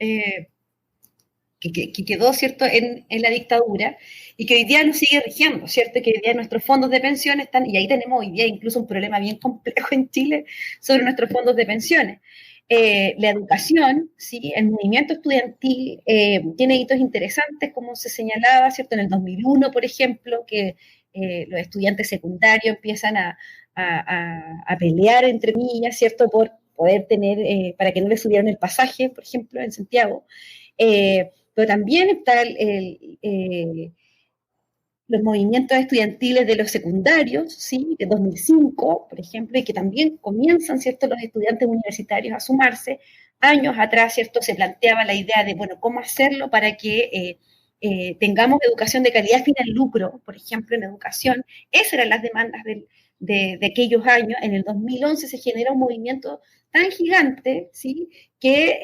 ¿cierto?, en la dictadura, y que hoy día nos sigue rigiendo, ¿cierto?, que hoy día nuestros fondos de pensiones están, y ahí tenemos hoy día incluso un problema bien complejo en Chile sobre nuestros fondos de pensiones. La educación, ¿sí?, el movimiento estudiantil tiene hitos interesantes, como se señalaba, ¿cierto?, en el 2001, por ejemplo, que los estudiantes secundarios empiezan a pelear, entre comillas, ¿cierto?, por poder tener, para que no les subieran el pasaje, por ejemplo, en Santiago. Pero también está los movimientos estudiantiles de los secundarios, ¿sí?, de 2005, por ejemplo, y que también comienzan, ¿cierto?, los estudiantes universitarios a sumarse. Años atrás, ¿cierto?, se planteaba la idea de, bueno, ¿cómo hacerlo para que tengamos educación de calidad sin el lucro, por ejemplo, en educación? Esas eran las demandas de aquellos años. En el 2011 se genera un movimiento tan gigante, ¿sí?, que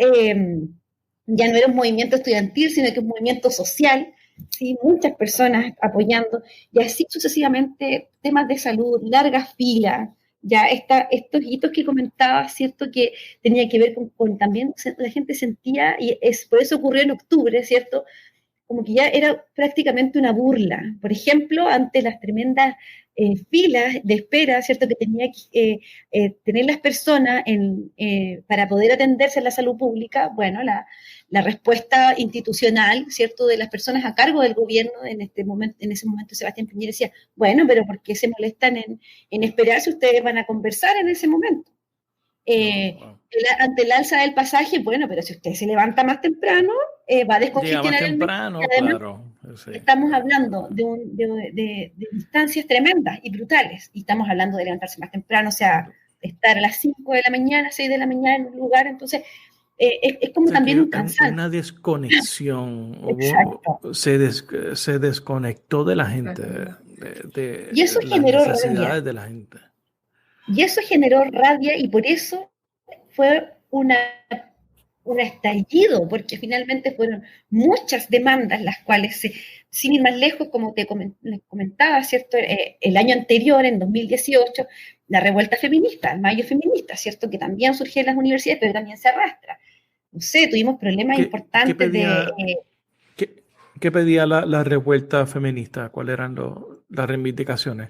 ya no era un movimiento estudiantil, sino que un movimiento social, ¿sí?, muchas personas apoyando, y así sucesivamente, temas de salud, largas filas, ya estos hitos que comentaba, ¿cierto?, que tenía que ver con también, la gente sentía, y por eso ocurrió en octubre, ¿cierto?, como que ya era prácticamente una burla. Por ejemplo, ante las tremendas filas de espera, ¿cierto?, que tenía que tener las personas para poder atenderse en la salud pública. Bueno, la respuesta institucional, ¿cierto?, de las personas a cargo del gobierno en ese momento Sebastián Piñera decía, bueno, pero ¿por qué se molestan en esperar si ustedes van a conversar en ese momento? Ante el alza del pasaje, bueno, pero si usted se levanta más temprano, va a descongestionar el temprano, además, claro. Sí. Estamos hablando de distancias tremendas y brutales, y estamos hablando de levantarse más temprano, o sea, estar a las 5 de la mañana, 6 de la mañana en un lugar. Entonces es como, o sea, también un cansancio. Una desconexión. Se desconectó de la gente, de y eso las generó necesidades rabia. de la gente. Y eso generó rabia, y por eso fue un estallido, porque finalmente fueron muchas demandas las cuales, sin ir más lejos, como les comentaba, ¿cierto?, el año anterior, en 2018, la revuelta feminista, el mayo feminista, ¿cierto?, que también surgió en las universidades, pero también se arrastra. No sé, tuvimos problemas importantes ¿Qué pedía la revuelta feminista? ¿Cuáles eran las reivindicaciones?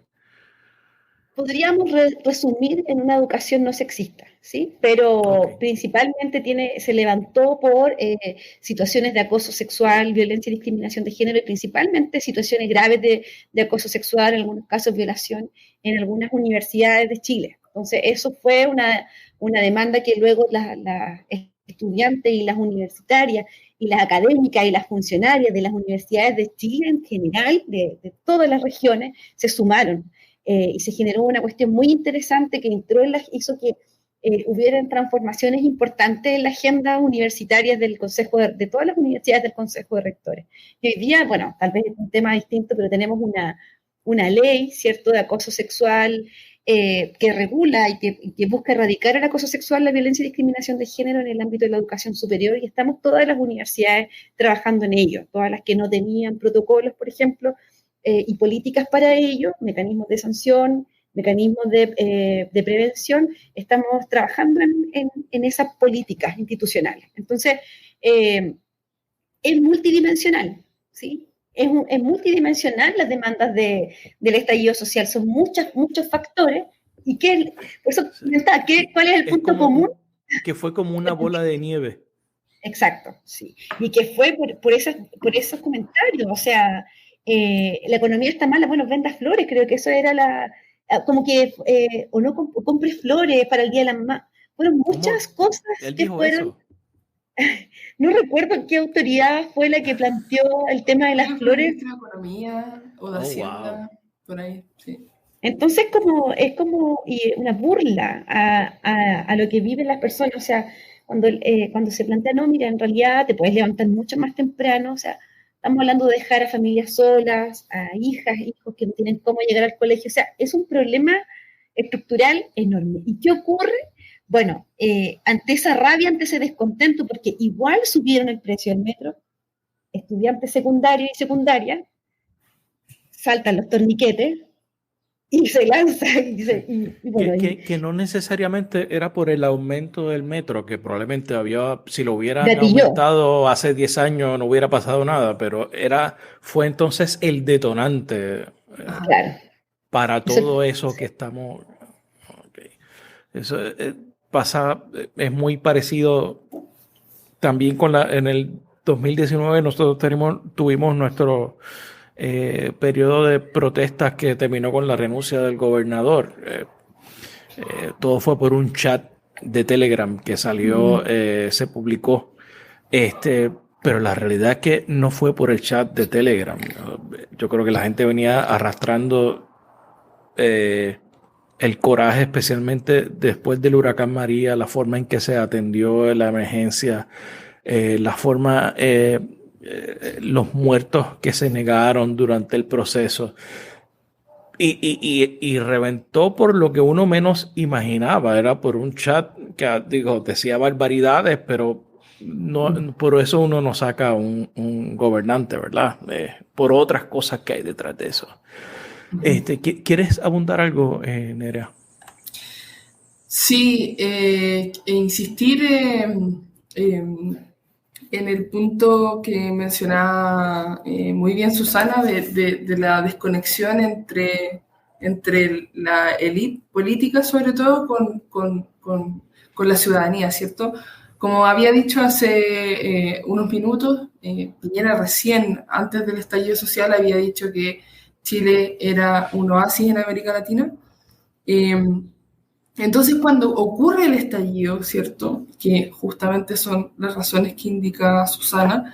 Podríamos resumir en una educación no sexista, ¿sí? Pero principalmente se levantó por situaciones de acoso sexual, violencia y discriminación de género, y principalmente situaciones graves de acoso sexual, en algunos casos violación, en algunas universidades de Chile. Entonces, eso fue una demanda que luego las estudiantes y las universitarias y las académicas y las funcionarias de las universidades de Chile en general, de todas las regiones, se sumaron. Y se generó una cuestión muy interesante que hizo que hubieran transformaciones importantes en la agenda universitaria del Consejo de todas las universidades del Consejo de Rectores. Y hoy día, bueno, tal vez es un tema distinto, pero tenemos una ley, ¿cierto?, de acoso sexual que regula y que busca erradicar el acoso sexual, la violencia y discriminación de género en el ámbito de la educación superior, y estamos todas las universidades trabajando en ello, todas las que no tenían protocolos, por ejemplo, y políticas para ello, mecanismos de sanción, mecanismos de prevención. Estamos trabajando en esas políticas institucionales. Entonces, es multidimensional, ¿sí? Es multidimensional las demandas del estallido social. Son muchos factores. ¿Y por eso, cuál es el punto común? Que fue como una bola de nieve. Exacto, sí. Y que fue por esos comentarios. O sea, la economía está mala, bueno, venda flores, creo que eso era como que, o no compre flores para el Día de la Mamá. Fueron muchas cosas que fueron... Eso. No recuerdo qué autoridad fue la que planteó el tema de las flores. De economía o de Hacienda, por ahí, sí. Entonces es como una burla a lo que viven las personas. O sea, cuando se plantea, no, mira, en realidad te puedes levantar mucho más temprano, o sea, estamos hablando de dejar a familias solas, a hijos que no tienen cómo llegar al colegio. O sea, es un problema estructural enorme. ¿Y qué ocurre? Bueno, ante esa rabia, ante ese descontento, porque igual subieron el precio del metro, estudiantes secundarios y secundarias saltan los torniquetes y se lanza. Que no necesariamente era por el aumento del metro, que probablemente si lo hubieran gatilló. aumentado hace 10 años no hubiera pasado nada, pero fue entonces el detonante Claro. para todo eso que estamos... Okay. Eso es muy parecido también en el 2019 nosotros tuvimos nuestro periodo de protestas que terminó con la renuncia del gobernador. Todo fue por un chat de Telegram que salió, se publicó. Pero la realidad es que no fue por el chat de Telegram. Yo creo que la gente venía arrastrando el coraje, especialmente después del huracán María, la forma en que se atendió la emergencia, la forma, los muertos que se negaron durante el proceso. Y reventó por lo que uno menos imaginaba. Era por un chat que, decía barbaridades, pero no, por eso uno no saca un gobernante, ¿verdad? Por otras cosas que hay detrás de eso. ¿Quieres abundar algo, Nerea? Sí, insistir en el punto que mencionaba muy bien Susana de la desconexión entre la élite política, sobre todo, con la ciudadanía, ¿cierto? Como había dicho hace unos minutos, Piñera recién, antes del estallido social, había dicho que Chile era un oasis en América Latina. Entonces, cuando ocurre el estallido, ¿cierto? Que justamente son las razones que indica Susana,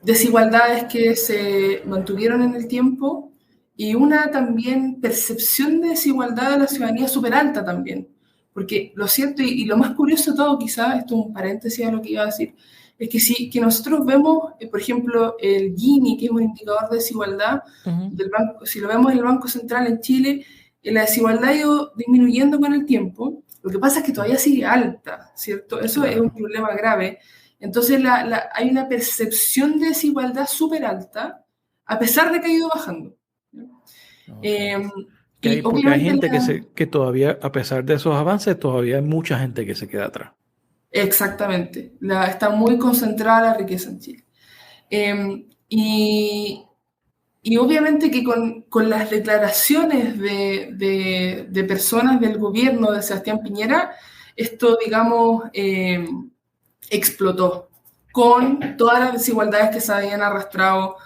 desigualdades que se mantuvieron en el tiempo y una también percepción de desigualdad de la ciudadanía súper alta también. Porque lo cierto y lo más curioso de todo, quizás, esto es un paréntesis a lo que iba a decir, es que nosotros vemos, por ejemplo, el Gini, que es un indicador de desigualdad del banco, si lo vemos en el Banco Central en Chile, la desigualdad ha ido disminuyendo con el tiempo. Lo que pasa es que todavía sigue alta, ¿cierto? Eso es un problema grave. Entonces hay una percepción de desigualdad súper alta, a pesar de que ha ido bajando. Porque hay gente que todavía, a pesar de esos avances, todavía hay mucha gente que se queda atrás. Exactamente. Está muy concentrada la riqueza en Chile. Y obviamente que con las declaraciones de personas del gobierno de Sebastián Piñera, esto, digamos, explotó con todas las desigualdades que se habían arrastrado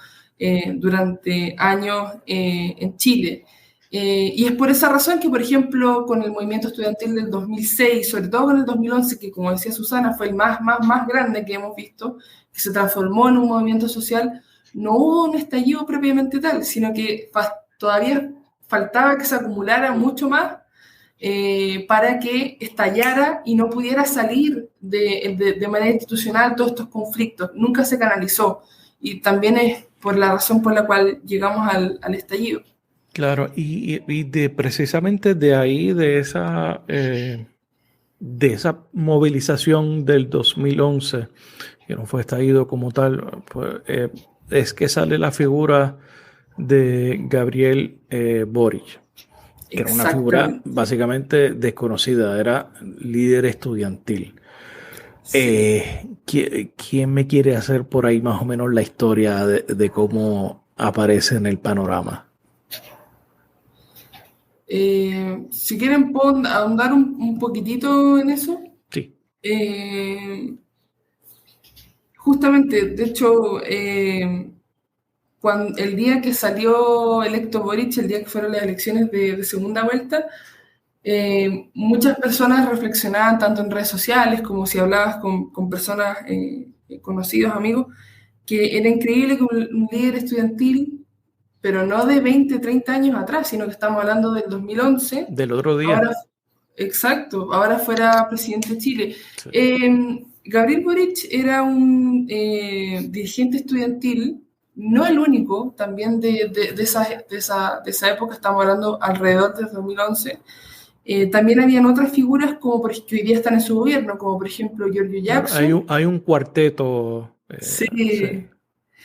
durante años en Chile. Y es por esa razón que, por ejemplo, con el movimiento estudiantil del 2006, sobre todo con el 2011, que como decía Susana, fue el más grande que hemos visto, que se transformó en un movimiento social, no hubo un estallido propiamente tal, sino que todavía faltaba que se acumulara mucho más para que estallara y no pudiera salir de manera institucional todos estos conflictos. Nunca se canalizó y también es por la razón por la cual llegamos al estallido. Claro, y precisamente de ahí, de esa movilización del 2011, que no fue estallido como tal, pues, es que sale la figura de Gabriel Boric, que era una figura básicamente desconocida, era líder estudiantil. Sí. ¿Quién me quiere hacer por ahí más o menos la historia de cómo aparece en el panorama? Si quieren, puedo ahondar un poquitito en eso. Sí. Justamente, de hecho, el día que salió electo Boric, el día que fueron las elecciones de segunda vuelta, muchas personas reflexionaban tanto en redes sociales como si hablabas con personas conocidos, amigos, que era increíble que un líder estudiantil, pero no de 20, 30 años atrás, sino que estamos hablando del 2011. Del otro día. Exacto, ahora fuera presidente de Chile. Sí. Gabriel Boric era un dirigente estudiantil, no el único, también de esa época, estamos hablando alrededor del 2011, También habían otras figuras que hoy día están en su gobierno, como por ejemplo Giorgio Jackson. Hay un cuarteto. Sí, Sí.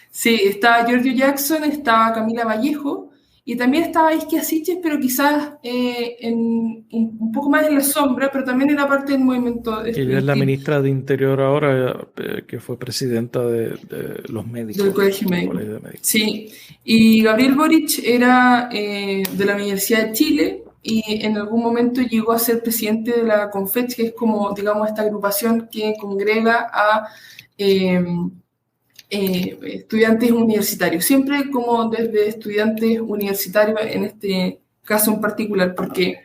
sí, estaba Giorgio Jackson, estaba Camila Vallejo y también estaba Isquia Siches, pero quizás un poco más en la sombra, pero también era parte del movimiento Ella es la estudiantil ministra de Interior ahora, que fue presidenta de los médicos. del Colegio del Médico. Colegio de Médicos. Sí, y Gabriel Boric era de la Universidad de Chile y en algún momento llegó a ser presidente de la CONFECH, que es como, digamos, esta agrupación que congrega a estudiantes universitarios, siempre como desde estudiantes universitarios en este caso en particular, porque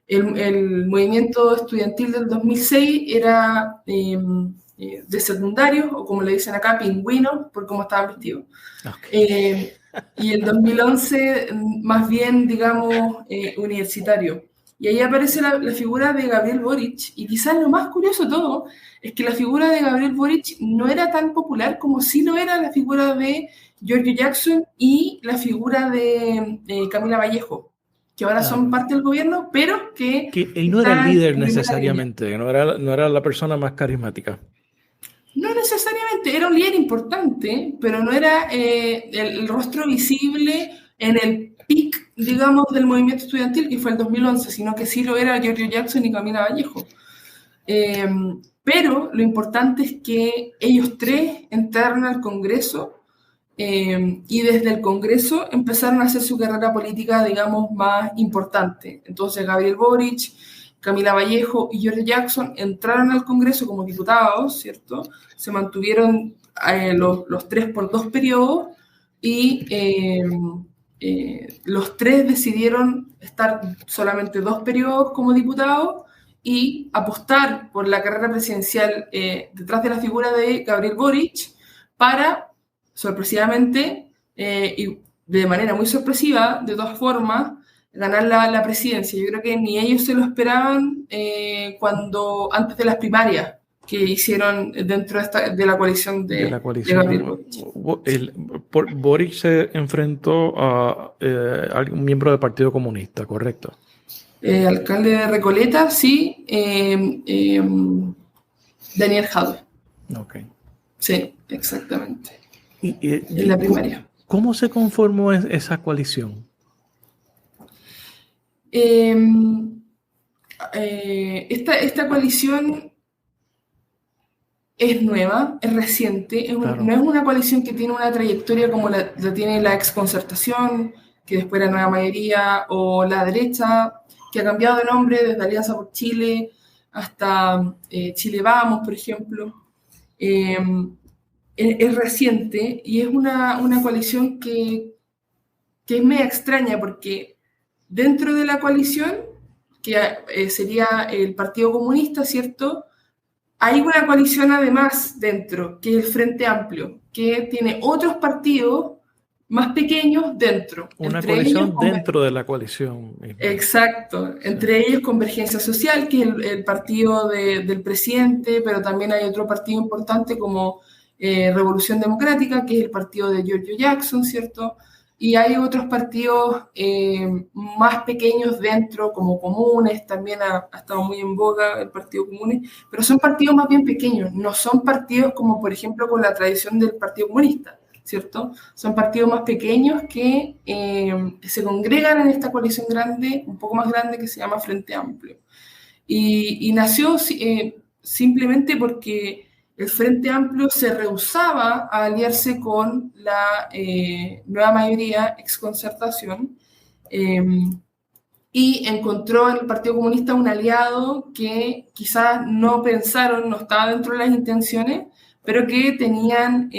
el movimiento estudiantil del 2006 era de secundarios, o como le dicen acá, pingüinos, por cómo estaban vestidos. Okay. Y el 2011 más bien, digamos, universitario. Y ahí aparece la figura de Gabriel Boric, y quizás lo más curioso de todo es que la figura de Gabriel Boric no era tan popular como sí lo era la figura de Giorgio Jackson y la figura de Camila Vallejo, que ahora son parte del gobierno, pero que y no era el líder necesariamente, no era la persona más carismática. No necesariamente, era un líder importante, pero no era el rostro visible en el pic, digamos, del movimiento estudiantil, que fue el 2011, sino que sí lo era Giorgio Jackson y Camila Vallejo. Pero lo importante es que ellos tres entraron al Congreso y desde el Congreso empezaron a hacer su carrera política, digamos, más importante. Entonces, Gabriel Boric, Camila Vallejo y Giorgio Jackson entraron al Congreso como diputados, ¿cierto? Se mantuvieron los tres por 2 periodos y los tres decidieron estar solamente 2 periodos como diputados y apostar por la carrera presidencial detrás de la figura de Gabriel Boric para, sorpresivamente, y de manera muy sorpresiva, de todas formas, ganar la presidencia. Yo creo que ni ellos se lo esperaban antes de las primarias que hicieron dentro de la coalición de Gabriel Boric. Boric se enfrentó a un miembro del Partido Comunista, ¿correcto? Alcalde de Recoleta, sí, Daniel Jadwe. Okay. Sí, exactamente. En la primaria. ¿Cómo se conformó esa coalición? Esta coalición es nueva, es reciente, claro. No es una coalición que tiene una trayectoria como la tiene la exconcertación, que después era Nueva Mayoría, o la derecha, que ha cambiado de nombre desde Alianza por Chile hasta Chile Vamos, por ejemplo. Es reciente y es una coalición que es media extraña porque dentro de la coalición, que sería el Partido Comunista, ¿cierto? Hay una coalición además dentro, que es el Frente Amplio, que tiene otros partidos más pequeños dentro. Una coalición dentro de la coalición misma. Exacto. Entre ellos Convergencia Social, que es el partido del presidente, pero también hay otro partido importante como Revolución Democrática, que es el partido de Giorgio Jackson, ¿cierto? Y hay otros partidos más pequeños dentro, como Comunes, también ha estado muy en boga el Partido Comunes, pero son partidos más bien pequeños, no son partidos como, por ejemplo, con la tradición del Partido Comunista, ¿cierto? Son partidos más pequeños que se congregan en esta coalición grande, un poco más grande, que se llama Frente Amplio. Y nació simplemente porque el Frente Amplio se rehusaba a aliarse con la Nueva Mayoría, exconcertación, y encontró en el Partido Comunista un aliado que quizás no pensaron, no estaba dentro de las intenciones, pero que tenían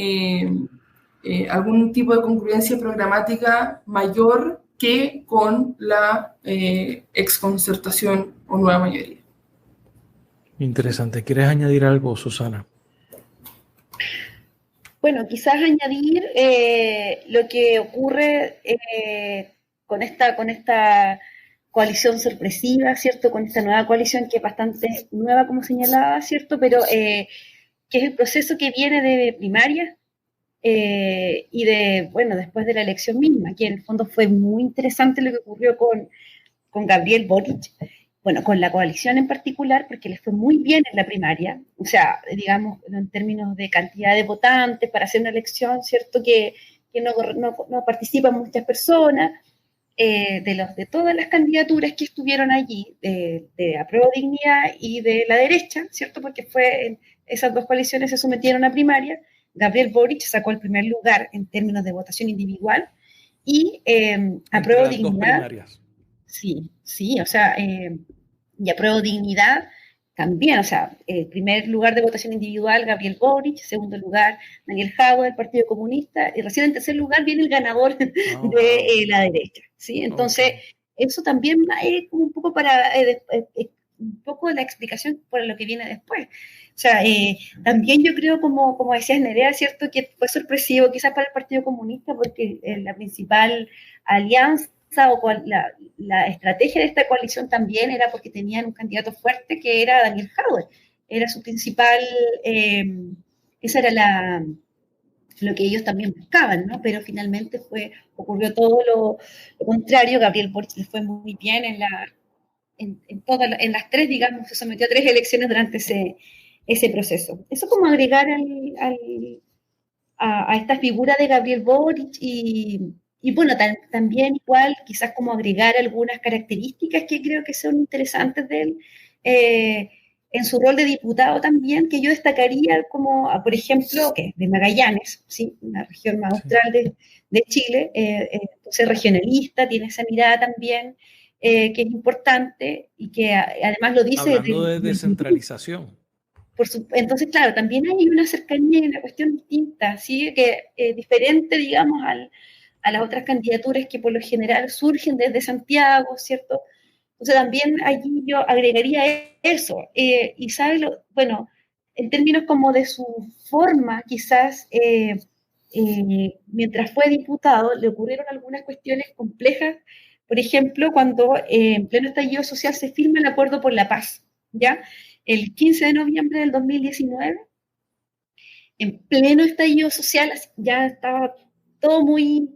algún tipo de congruencia programática mayor que con la exconcertación o Nueva Mayoría. Interesante. ¿Quieres añadir algo, Susana? Bueno, quizás añadir lo que ocurre con esta coalición sorpresiva, ¿cierto? Con esta nueva coalición que es bastante nueva, como señalaba, ¿cierto? Pero que es el proceso que viene de primaria y después de la elección misma, que en el fondo fue muy interesante lo que ocurrió con Gabriel Boric, bueno, con la coalición en particular, porque les fue muy bien en la primaria, o sea, digamos, en términos de cantidad de votantes para hacer una elección, ¿cierto? Que no participan muchas personas, de todas las candidaturas que estuvieron allí, de Apruebo Dignidad y de la derecha, ¿cierto? Porque esas dos coaliciones se sometieron a primaria. Gabriel Boric sacó el primer lugar en términos de votación individual y Apruebo Dignidad. Sí, o sea, y Apruebo Dignidad también, o sea, primer lugar de votación individual, Gabriel Boric, segundo lugar, Daniel Jadwe, del Partido Comunista, y recién en tercer lugar viene el ganador de la derecha, ¿sí? Entonces, eso también es como un poco un poco la explicación por lo que viene después. O sea, también yo creo, como decías, Nerea, ¿cierto?, que fue sorpresivo quizás para el Partido Comunista, porque la principal alianza o la estrategia de esta coalición también era porque tenían un candidato fuerte que era Daniel Jadwe. Era su principal, esa era lo que ellos también buscaban, ¿no? Pero finalmente ocurrió todo lo contrario. Gabriel Boric le fue muy bien en las tres, digamos, se sometió a 3 elecciones durante ese proceso. Eso como agregar a esta figura de Gabriel Boric y bueno, también igual quizás como agregar algunas características que creo que son interesantes de él, en su rol de diputado también, que yo destacaría como, por ejemplo, de Magallanes, ¿sí? Una región más austral de Chile, entonces regionalista, tiene esa mirada también, que es importante y que además lo dice... Hablando de descentralización. Entonces, claro, también hay una cercanía y una cuestión distinta, ¿sí? Que diferente, digamos, a las otras candidaturas que por lo general surgen desde Santiago, ¿cierto? Entonces también allí yo agregaría eso. Y sabe, bueno, en términos como de su forma, quizás mientras fue diputado le ocurrieron algunas cuestiones complejas. Por ejemplo, cuando en pleno estallido social se firma el Acuerdo por la Paz, ¿ya? El 15 de noviembre del 2019, en pleno estallido social, ya estaba todo muy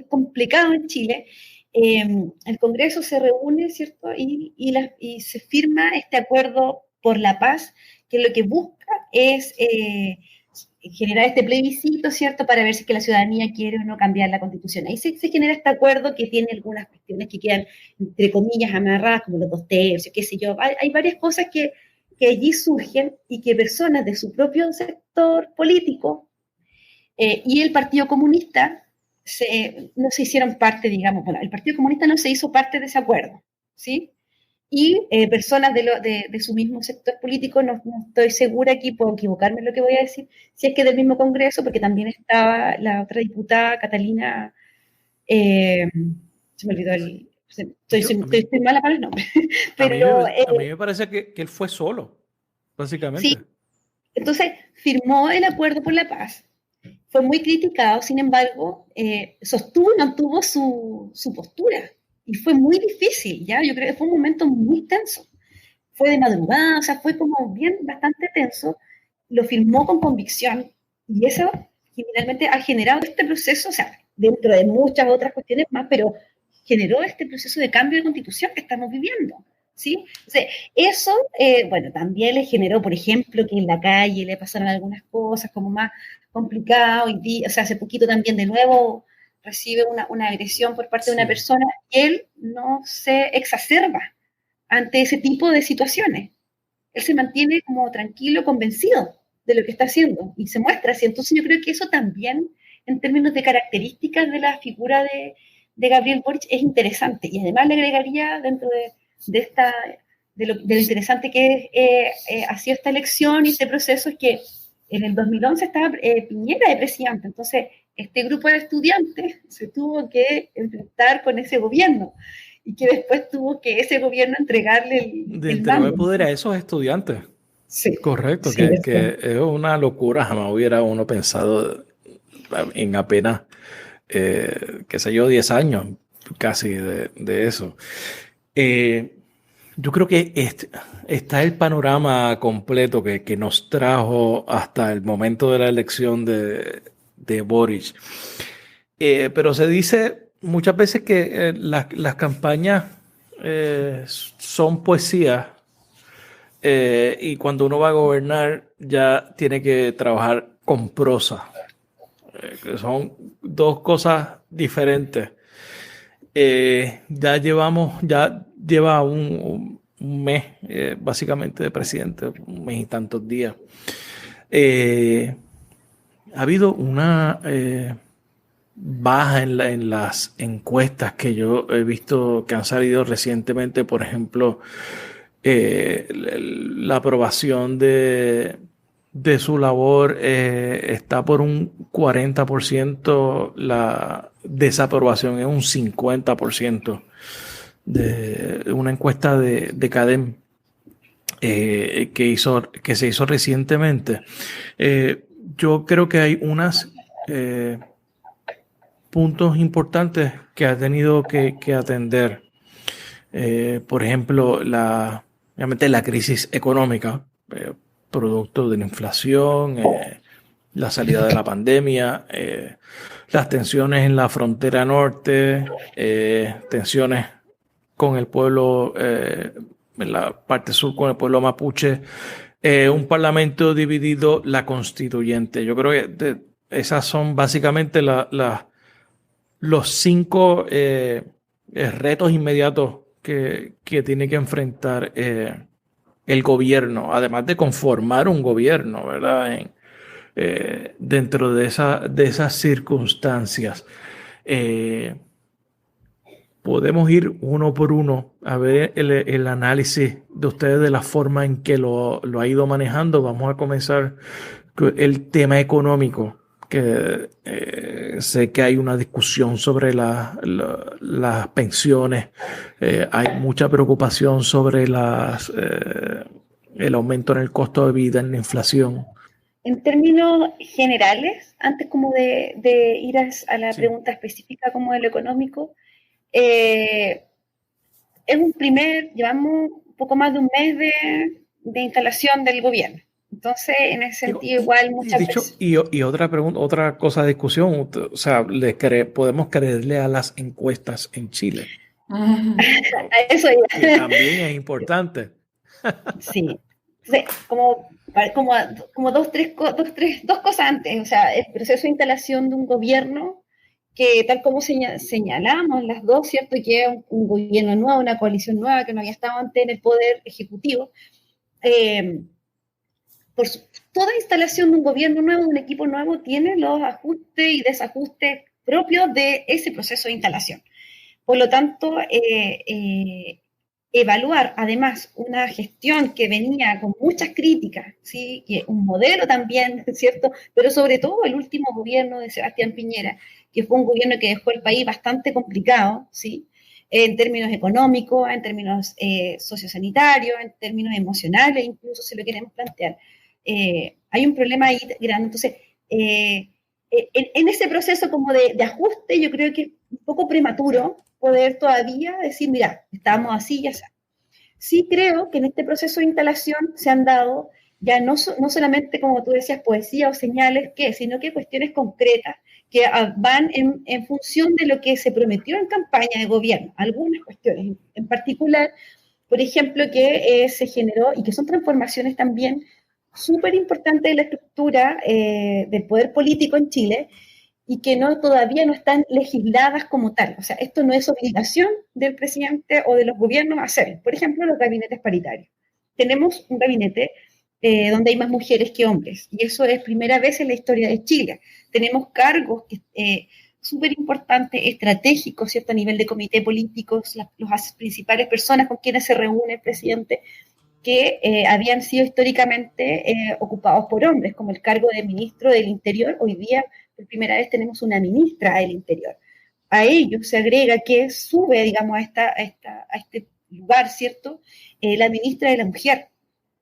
complicado en Chile. El Congreso se reúne, ¿cierto? Y se firma este Acuerdo por la Paz, que lo que busca es generar este plebiscito, ¿cierto?, para ver si que la ciudadanía quiere o no cambiar la Constitución. Ahí se genera este acuerdo que tiene algunas cuestiones que quedan, entre comillas, amarradas, como los 2/3, qué sé yo. Hay varias cosas que allí surgen y que personas de su propio sector político y el Partido Comunista no se hicieron parte, digamos, bueno, el Partido Comunista no se hizo parte de ese acuerdo, ¿sí? Y personas de su mismo sector político, no estoy segura aquí, puedo equivocarme en lo que voy a decir, si es que del mismo Congreso, porque también estaba la otra diputada, Catalina, se me olvidó estoy mala para el nombre. Pero, a mí me parece que él fue solo, básicamente. Sí, entonces firmó el Acuerdo por la Paz, fue muy criticado, sin embargo, sostuvo y mantuvo su postura. Y fue muy difícil, ¿ya? Yo creo que fue un momento muy tenso. Fue de madrugada, o sea, fue como bastante tenso. Lo firmó con convicción. Y eso finalmente ha generado este proceso, o sea, dentro de muchas otras cuestiones más, pero generó este proceso de cambio de constitución que estamos viviendo, ¿sí? O sea, eso, bueno, también le generó, por ejemplo, que en la calle le pasaron algunas cosas como más complicadas. O sea, hace poquito también de nuevo recibe una agresión por parte de una persona y él no se exacerba ante ese tipo de situaciones. Él se mantiene como tranquilo, convencido de lo que está haciendo y se muestra así. Entonces yo creo que eso también, en términos de características de la figura de Gabriel Boric, es interesante. Y además le agregaría dentro de lo interesante que ha sido esta elección y este proceso, es que en el 2011 estaba Piñera de presidente. Entonces este grupo de estudiantes se tuvo que enfrentar con ese gobierno y que después tuvo que ese gobierno entregarle el mando. De poder a esos estudiantes. Sí. Correcto, sí, que es una locura. Jamás hubiera uno pensado en apenas, qué sé yo, 10 años casi de eso. Yo creo que está el panorama completo que nos trajo hasta el momento de la elección de Boric. Pero se dice muchas veces que las campañas son poesía, y cuando uno va a gobernar ya tiene que trabajar con prosa, que son dos cosas diferentes. Ya lleva un mes, básicamente, de presidente, un mes y tantos días. Ha habido una baja en las encuestas que yo he visto que han salido recientemente. Por ejemplo, la aprobación de su labor está por un 40%, la desaprobación es un 50%, de una encuesta de CADEM que se hizo recientemente. Yo creo que hay unos puntos importantes que ha tenido que atender. Por ejemplo, obviamente la crisis económica, producto de la inflación, la salida de la pandemia, las tensiones en la frontera norte, tensiones con el pueblo, en la parte sur con el pueblo mapuche, un parlamento dividido, la constituyente. Yo creo que esas son básicamente los 5 retos inmediatos que tiene que enfrentar el gobierno, además de conformar un gobierno, ¿verdad? Dentro de esas circunstancias. Podemos ir uno por uno a ver el análisis de ustedes de la forma en que lo ha ido manejando. Vamos a comenzar con el tema económico, que sé que hay una discusión sobre las pensiones. Hay mucha preocupación sobre el aumento en el costo de vida, en la inflación. En términos generales, antes como de ir a la pregunta específica como de lo económico, es llevamos un poco más de un mes de instalación del gobierno. Entonces, en ese sentido, igual muchas veces. Y otra pregunta, otra cosa de discusión, o sea, podemos creerle a las encuestas en Chile. Eso ya. Que también es importante. Sí. Entonces, como dos cosas antes. O sea, el proceso de instalación de un gobierno que, tal como señalamos las dos, ¿cierto? Que es un gobierno nuevo, una coalición nueva que no había estado antes en el poder ejecutivo. Por toda instalación de un gobierno nuevo, de un equipo nuevo, tiene los ajustes y desajustes propios de ese proceso de instalación. Por lo tanto, evaluar además una gestión que venía con muchas críticas, ¿sí? Que un modelo también, ¿cierto? Pero sobre todo el último gobierno de Sebastián Piñera, que fue un gobierno que dejó el país bastante complicado, ¿sí? En términos económicos, en términos sociosanitarios, en términos emocionales, incluso si lo queremos plantear. Hay un problema ahí grande. Entonces, en ese proceso como de ajuste, yo creo que es un poco prematuro poder todavía decir, mira, estamos así y así. Sí creo que en este proceso de instalación se han dado ya no solamente, como tú decías, poesía o señales, sino que cuestiones concretas que van en función de lo que se prometió en campaña de gobierno. Algunas cuestiones en particular, por ejemplo, que se generó y que son transformaciones también súper importantes de la estructura del poder político en Chile, y que todavía no están legisladas como tal. O sea, esto no es obligación del presidente o de los gobiernos hacerlo. Por ejemplo, los gabinetes paritarios. Tenemos un gabinete donde hay más mujeres que hombres, y eso es primera vez en la historia de Chile. Tenemos cargos súper importantes, estratégicos, ¿cierto? A nivel de comité políticos, las principales personas con quienes se reúne el presidente, que habían sido históricamente ocupados por hombres, como el cargo de ministro del Interior. Hoy día, por primera vez, tenemos una ministra del Interior. A ello se agrega que sube, digamos, a este lugar, ¿cierto?, la ministra de la Mujer.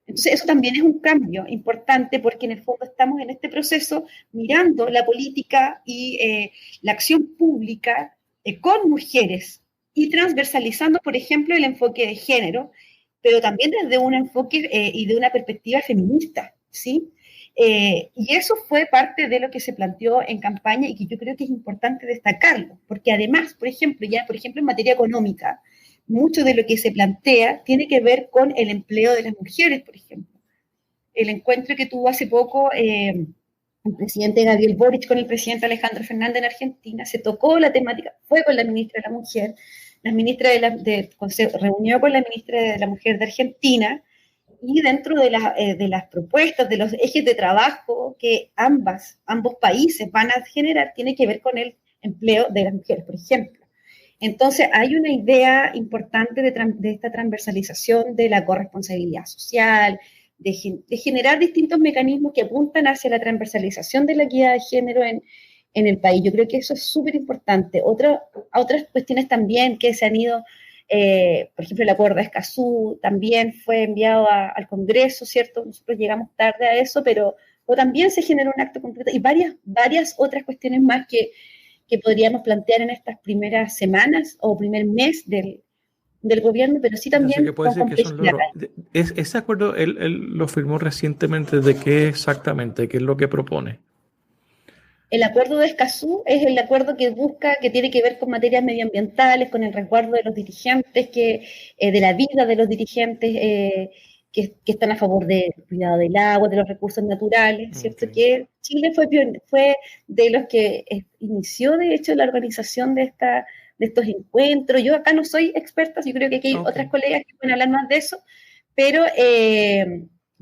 Entonces, eso también es un cambio importante, porque en el fondo estamos en este proceso mirando la política y la acción pública con mujeres y transversalizando, por ejemplo, el enfoque de género, pero también desde un enfoque y de una perspectiva feminista, ¿sí? Y eso fue parte de lo que se planteó en campaña, y que yo creo que es importante destacarlo, porque además, por ejemplo, en materia económica, mucho de lo que se plantea tiene que ver con el empleo de las mujeres, por ejemplo. El encuentro que tuvo hace poco el presidente Gabriel Boric con el presidente Alejandro Fernández en Argentina, se tocó la temática, fue con la ministra de la Mujer, la ministra se reunió con la ministra de la Mujer de Argentina, y dentro de las propuestas, de los ejes de trabajo que ambos países van a generar, tiene que ver con el empleo de las mujeres, por ejemplo. Entonces, hay una idea importante de esta transversalización de la corresponsabilidad social, de generar distintos mecanismos que apuntan hacia la transversalización de la equidad de género en el país. Yo creo que eso es súper importante. Otras cuestiones también que se han ido, por ejemplo, el acuerdo de Escazú también fue enviado al Congreso, ¿cierto? Nosotros llegamos tarde a eso, pero también se generó un acto concreto y varias otras cuestiones más que podríamos plantear en estas primeras semanas o primer mes del gobierno, pero sí también que puede con decir que son logros. Ese acuerdo él lo firmó recientemente. ¿De qué exactamente? ¿Qué es lo que propone? El acuerdo de Escazú es el acuerdo que tiene que ver con materias medioambientales, con el resguardo de los dirigentes, de la vida de los dirigentes que están a favor del cuidado del agua, de los recursos naturales, ¿cierto? Okay. Que Chile fue de los que inició, de hecho, la organización de estos encuentros. Yo acá no soy experta, yo creo que aquí hay otras colegas que pueden hablar más de eso, pero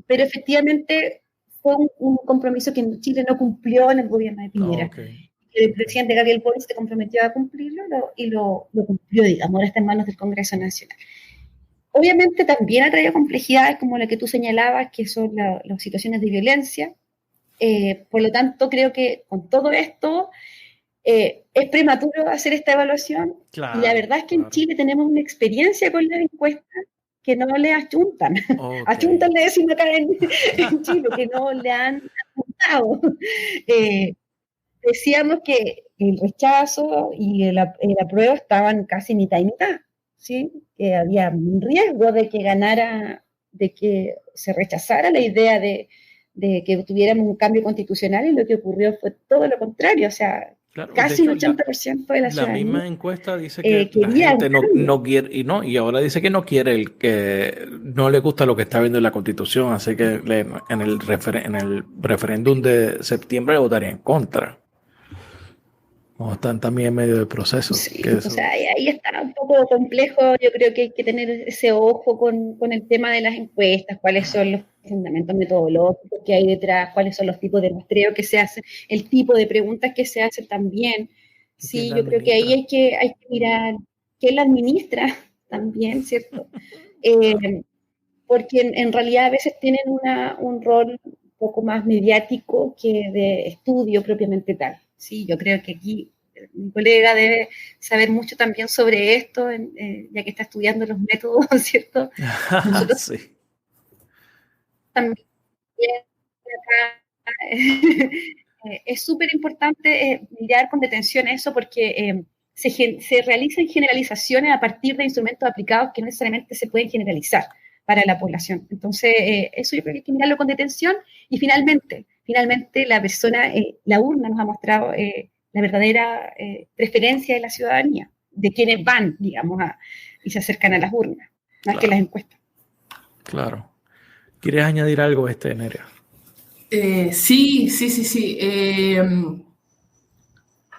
efectivamente fue un compromiso que Chile no cumplió en el gobierno de Piñera. El presidente Gabriel Boric se comprometió a cumplirlo y lo cumplió, digamos, ahora está en manos del Congreso Nacional. Obviamente también ha traído complejidades como la que tú señalabas, que son las situaciones de violencia. Por lo tanto, creo que con todo esto es prematuro hacer esta evaluación. Claro, y la verdad es que en Chile tenemos una experiencia con las encuestas que no le achuntan. Achuntan, le decimos acá en Chile, que no le han apuntado. Decíamos que el rechazo y el apruebo estaban casi mitad y mitad, ¿sí? Que había un riesgo de que ganara, de que se rechazara la idea de que tuviéramos un cambio constitucional, y lo que ocurrió fue todo lo contrario, o sea, claro, casi un 80% de la ciudadanía. La misma encuesta dice que la gente no quiere, y ahora dice que no quiere, que no le gusta lo que está viendo en la Constitución, así que en el referéndum de septiembre votaría en contra. O están también en medio del proceso. Sí, o sea, ahí está un poco complejo. Yo creo que hay que tener ese ojo con el tema de las encuestas, cuáles son los fundamentos metodológicos que hay detrás, cuáles son los tipos de muestreo que se hacen, el tipo de preguntas que se hacen también. Sí, yo creo que ahí hay que mirar quién la administra también, ¿cierto? Porque en realidad a veces tienen un rol un poco más mediático que de estudio propiamente tal. Sí, yo creo que aquí mi colega debe saber mucho también sobre esto, ya que está estudiando los métodos, ¿cierto? Nosotros sí. También acá, es súper importante mirar con detención eso, porque se realizan generalizaciones a partir de instrumentos aplicados que no necesariamente se pueden generalizar para la población. Entonces, eso yo creo que hay que mirarlo con detención, y finalmente la persona, la urna nos ha mostrado la verdadera preferencia de la ciudadanía, de quienes van, digamos, y se acercan a las urnas, más que las encuestas. Claro. ¿Quieres añadir algo a este, Nerea? Sí.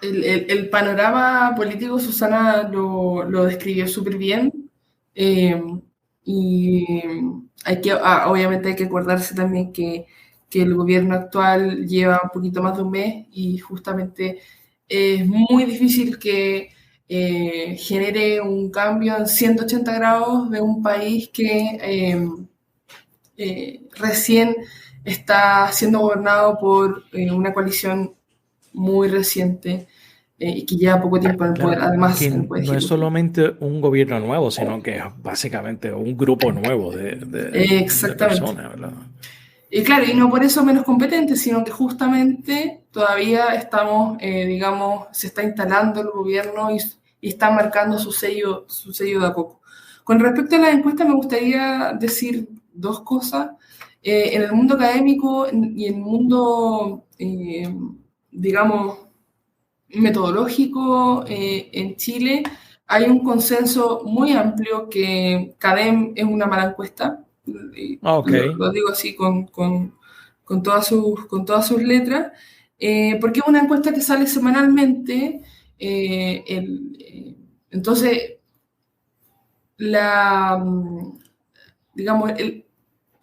El panorama político, Susana lo describió súper bien. Y obviamente hay que acordarse también que el gobierno actual lleva un poquito más de un mes, y justamente es muy difícil que genere un cambio en 180 grados de un país que recién está siendo gobernado por una coalición muy reciente y que lleva poco tiempo en el poder. Además, no es solamente un gobierno nuevo, sino que es básicamente un grupo nuevo de personas, ¿verdad? Y claro, y no por eso menos competentes, sino que justamente todavía estamos, se está instalando el gobierno y está marcando su sello de a poco. Con respecto a la encuesta, me gustaría decir dos cosas. En el mundo académico y en el mundo, metodológico en Chile, hay un consenso muy amplio que CADEM es una mala encuesta. Okay. Lo digo así con todas sus letras, porque es una encuesta que sale semanalmente. Entonces, digamos, el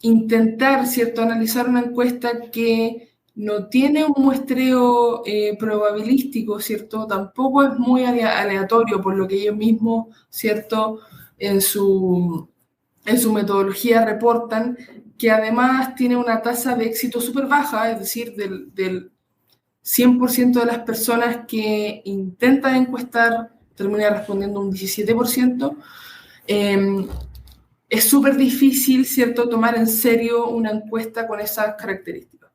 intentar, ¿cierto?, analizar una encuesta que no tiene un muestreo probabilístico, ¿cierto?, tampoco es muy aleatorio, por lo que ellos mismos, ¿cierto?, en su metodología reportan, que además tiene una tasa de éxito súper baja, es decir, del 100% de las personas que intentan encuestar termina respondiendo un 17%. Es súper difícil, ¿cierto?, tomar en serio una encuesta con esas características.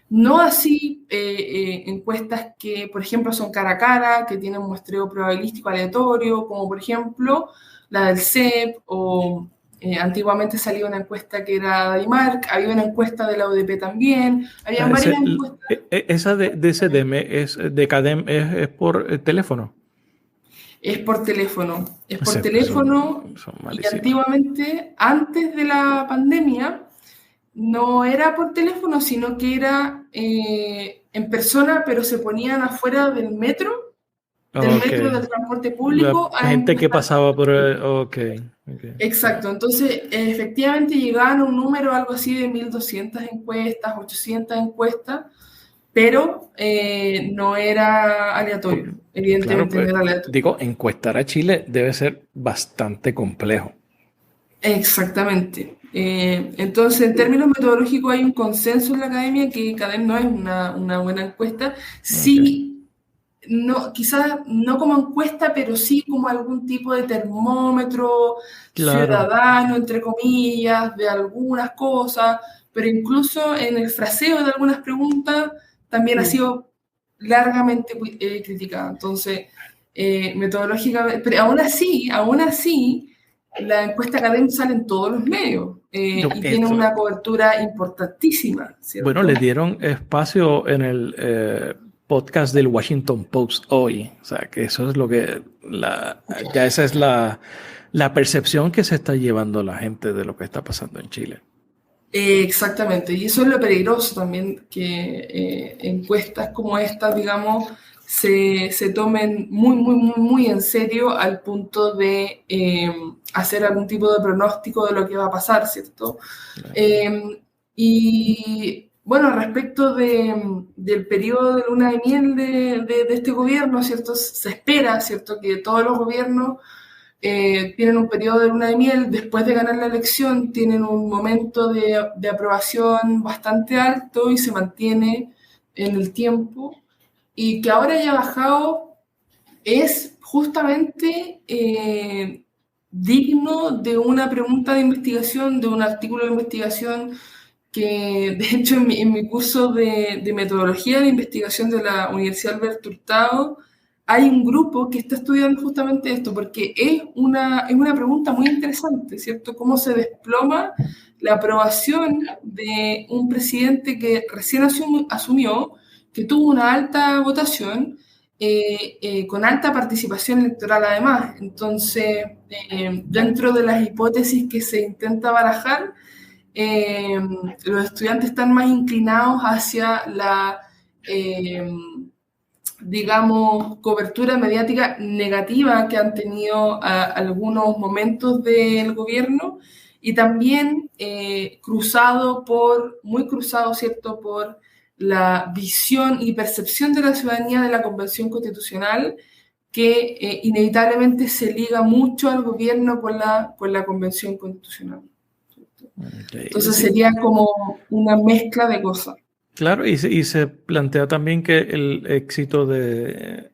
No así encuestas que, por ejemplo, son cara a cara, que tienen muestreo probabilístico aleatorio, como por ejemplo la del CEP, o antiguamente salía una encuesta que era de IMARC, había una encuesta de la UDP también, habían varias encuestas. Esa de CDM, de CADEM, es por teléfono. Es por teléfono, Son y malísimas. antiguamente, antes de la pandemia, no era por teléfono, sino que era en persona, pero se ponían afuera del metro, del transporte público. La gente que pasaba por... Okay. Exacto, entonces efectivamente llegaban a un número, algo así de 1.200 encuestas, 800 encuestas, pero no era aleatorio, evidentemente Claro, no era aleatorio. digo, encuestar a Chile debe ser bastante complejo. Exactamente. Entonces, en términos metodológicos hay un consenso en la academia que CADEM no es una buena encuesta. Sí, no, quizás no como encuesta, pero sí como algún tipo de termómetro ciudadano, entre comillas, de algunas cosas, pero incluso en el fraseo de algunas preguntas también ha sido largamente criticada. Entonces, metodológicamente, pero aún así, la encuesta académica sale en todos los medios y tiene una cobertura importantísima, ¿cierto? Bueno, le dieron espacio en el podcast del Washington Post hoy. O sea, que eso es lo que... ya esa es la percepción que se está llevando la gente de lo que está pasando en Chile. Exactamente, y eso es lo peligroso también, que encuestas como estas, digamos, se tomen muy en serio al punto de hacer algún tipo de pronóstico de lo que va a pasar, ¿cierto? Y bueno, respecto del periodo de luna de miel de este gobierno, ¿cierto? Se espera, ¿cierto?, que todos los gobiernos tienen un periodo de luna de miel, después de ganar la elección tienen un momento de aprobación bastante alto y se mantiene en el tiempo, y que ahora haya bajado es justamente digno de una pregunta de investigación, de un artículo de investigación que, de hecho, en mi curso de metodología de investigación de la Universidad Alberto Hurtado, hay un grupo que está estudiando justamente esto, porque es una pregunta muy interesante, ¿cierto? Cómo se desploma la aprobación de un presidente que recién asumió, que tuvo una alta votación, con alta participación electoral además. Entonces, dentro de las hipótesis que se intenta barajar, los estudiantes están más inclinados hacia la... digamos, cobertura mediática negativa que han tenido algunos momentos del gobierno, y también muy cruzado, ¿cierto?, por la visión y percepción de la ciudadanía de la Convención Constitucional, que inevitablemente se liga mucho al gobierno con la Convención Constitucional. Entonces sería como una mezcla de cosas. Claro, y se plantea también que el éxito de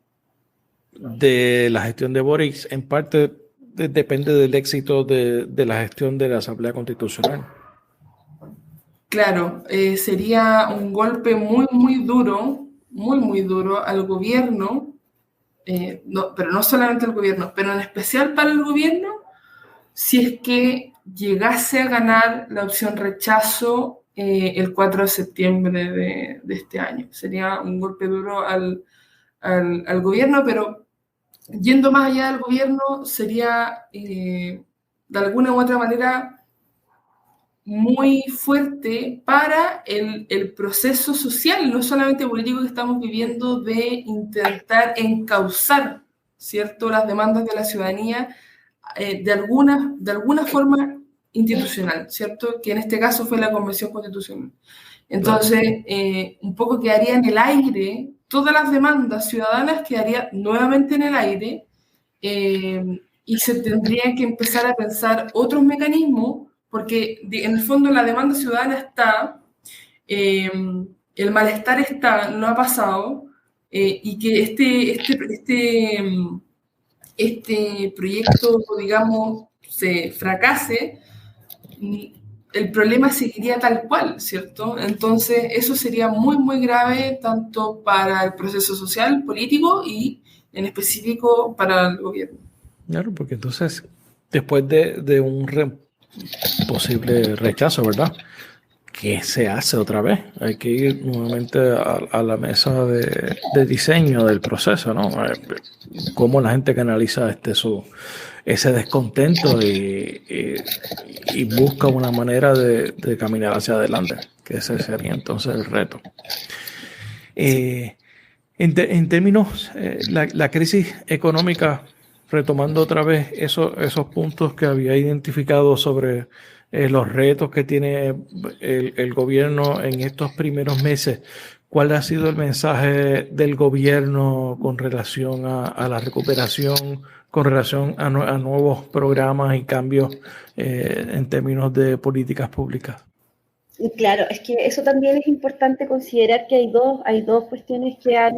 la gestión de Boric en parte depende del éxito de la gestión de la Asamblea Constitucional. Claro, sería un golpe muy duro al gobierno, pero no solamente al gobierno, pero en especial para el gobierno, si es que llegase a ganar la opción rechazo el 4 de septiembre de este año. Sería un golpe duro al gobierno, pero yendo más allá del gobierno, sería de alguna u otra manera muy fuerte para el proceso social, no solamente político que estamos viviendo, de intentar encauzar, ¿cierto?, las demandas de la ciudadanía de alguna forma institucional, ¿cierto?, que en este caso fue la Convención Constitucional. Entonces, un poco quedaría en el aire, todas las demandas ciudadanas quedarían nuevamente en el aire, y se tendría que empezar a pensar otros mecanismos, porque en el fondo la demanda ciudadana está, el malestar está, no ha pasado, y que este proyecto, digamos, se fracase, el problema seguiría tal cual, ¿cierto? Entonces, eso sería muy, muy grave tanto para el proceso social, político y en específico para el gobierno. Claro, porque entonces, después de un posible rechazo, ¿verdad? ¿Qué se hace otra vez? Hay que ir nuevamente a la mesa de diseño del proceso, ¿no? Cómo la gente canaliza ese descontento y busca una manera de caminar hacia adelante, que ese sería entonces el reto. En términos, la crisis económica, retomando otra vez esos puntos que había identificado sobre los retos que tiene el gobierno en estos primeros meses, ¿cuál ha sido el mensaje del gobierno con relación a la recuperación, con relación a nuevos programas y cambios en términos de políticas públicas? Claro, es que eso también es importante considerar que hay dos cuestiones que han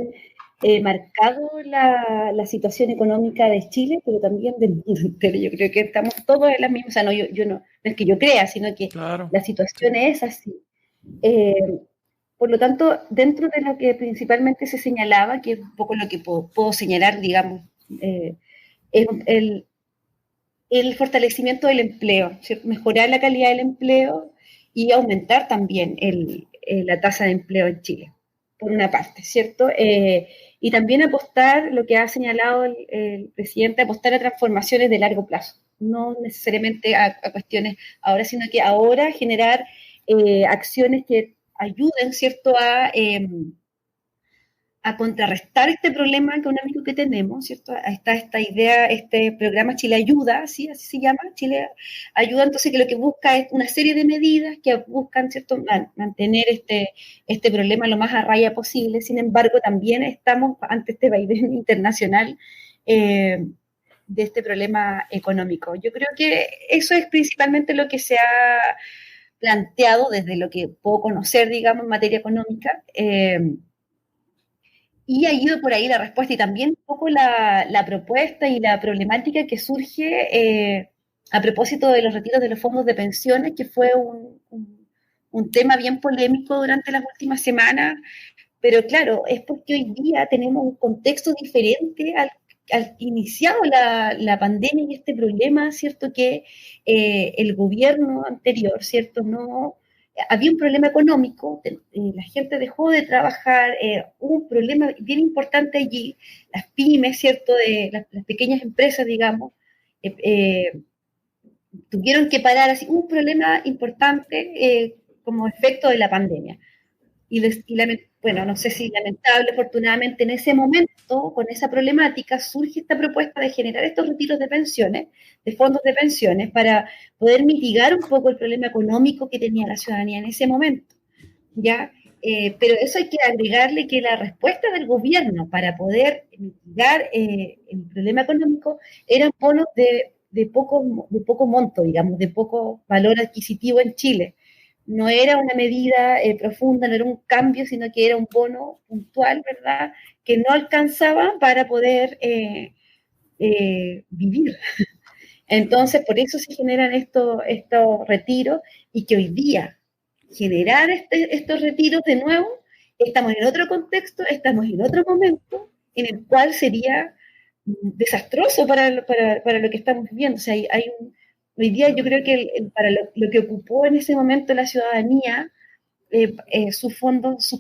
marcado la situación económica de Chile, pero también del mundo entero. Yo creo que estamos todos en las mismas, o sea, yo no es que yo crea, sino que claro, la situación es así. Por lo tanto, dentro de lo que principalmente se señalaba, que es un poco lo que puedo señalar, digamos, es el fortalecimiento del empleo, ¿cierto? Mejorar la calidad del empleo y aumentar también la tasa de empleo en Chile, por una parte, ¿cierto? Y también apostar, lo que ha señalado el presidente, apostar a transformaciones de largo plazo, no necesariamente a cuestiones ahora, sino que ahora generar acciones que ayuden, ¿cierto?, a contrarrestar este problema económico que tenemos, ¿cierto? Está esta idea, este programa Chile Ayuda, ¿sí? Así se llama, Chile Ayuda, entonces que lo que busca es una serie de medidas que buscan, ¿cierto?, mantener este problema lo más a raya posible. Sin embargo, también estamos ante este vaivén internacional de este problema económico. Yo creo que eso es principalmente lo que se ha planteado desde lo que puedo conocer, digamos, en materia económica, y ha ido por ahí la respuesta y también un poco la propuesta y la problemática que surge a propósito de los retiros de los fondos de pensiones, que fue un tema bien polémico durante las últimas semanas, pero claro, es porque hoy día tenemos un contexto diferente al iniciado la pandemia y este problema, ¿cierto?, que el gobierno anterior, ¿cierto?, no... Había un problema económico, la gente dejó de trabajar, hubo un problema bien importante allí, las pymes, ¿cierto?, de las pequeñas empresas, digamos, tuvieron que parar, así, un problema importante como efecto de la pandemia. Bueno, no sé si lamentable, afortunadamente en ese momento, con esa problemática, surge esta propuesta de generar estos retiros de pensiones, de fondos de pensiones, para poder mitigar un poco el problema económico que tenía la ciudadanía en ese momento, ¿ya? Pero eso hay que agregarle que la respuesta del gobierno para poder mitigar el problema económico eran bonos de poco monto, digamos, de poco valor adquisitivo en Chile. No era una medida profunda, no era un cambio, sino que era un bono puntual, ¿verdad?, que no alcanzaba para poder vivir. Entonces, por eso se generan estos retiros, y que hoy día generar estos retiros de nuevo, estamos en otro contexto, estamos en otro momento, en el cual sería desastroso para lo que estamos viviendo. O sea, hoy día yo creo que para lo que ocupó en ese momento la ciudadanía, sus fondos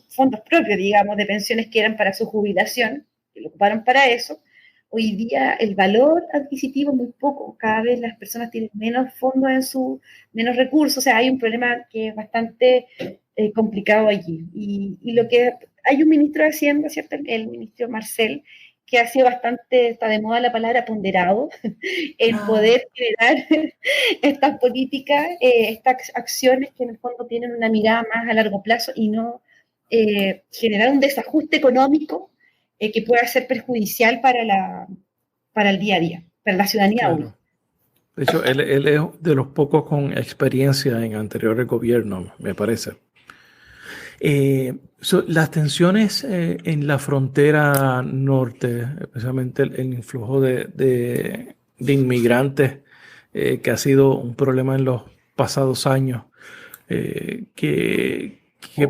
propios, digamos, de pensiones que eran para su jubilación, que lo ocuparon para eso, hoy día el valor adquisitivo es muy poco, cada vez las personas tienen menos fondos menos recursos, o sea, hay un problema que es bastante complicado allí. Y lo que hay un ministro de Hacienda, ¿cierto? El ministro Marcel, que ha sido bastante, está de moda la palabra ponderado, en poder generar estas políticas, estas acciones que en el fondo tienen una mirada más a largo plazo y no generar un desajuste económico que pueda ser perjudicial para el día a día, para la ciudadanía. Claro. De hecho, él es de los pocos con experiencia en anteriores gobiernos, me parece. Las tensiones en la frontera norte, especialmente el influjo de inmigrantes, que ha sido un problema en los pasados años, ¿qué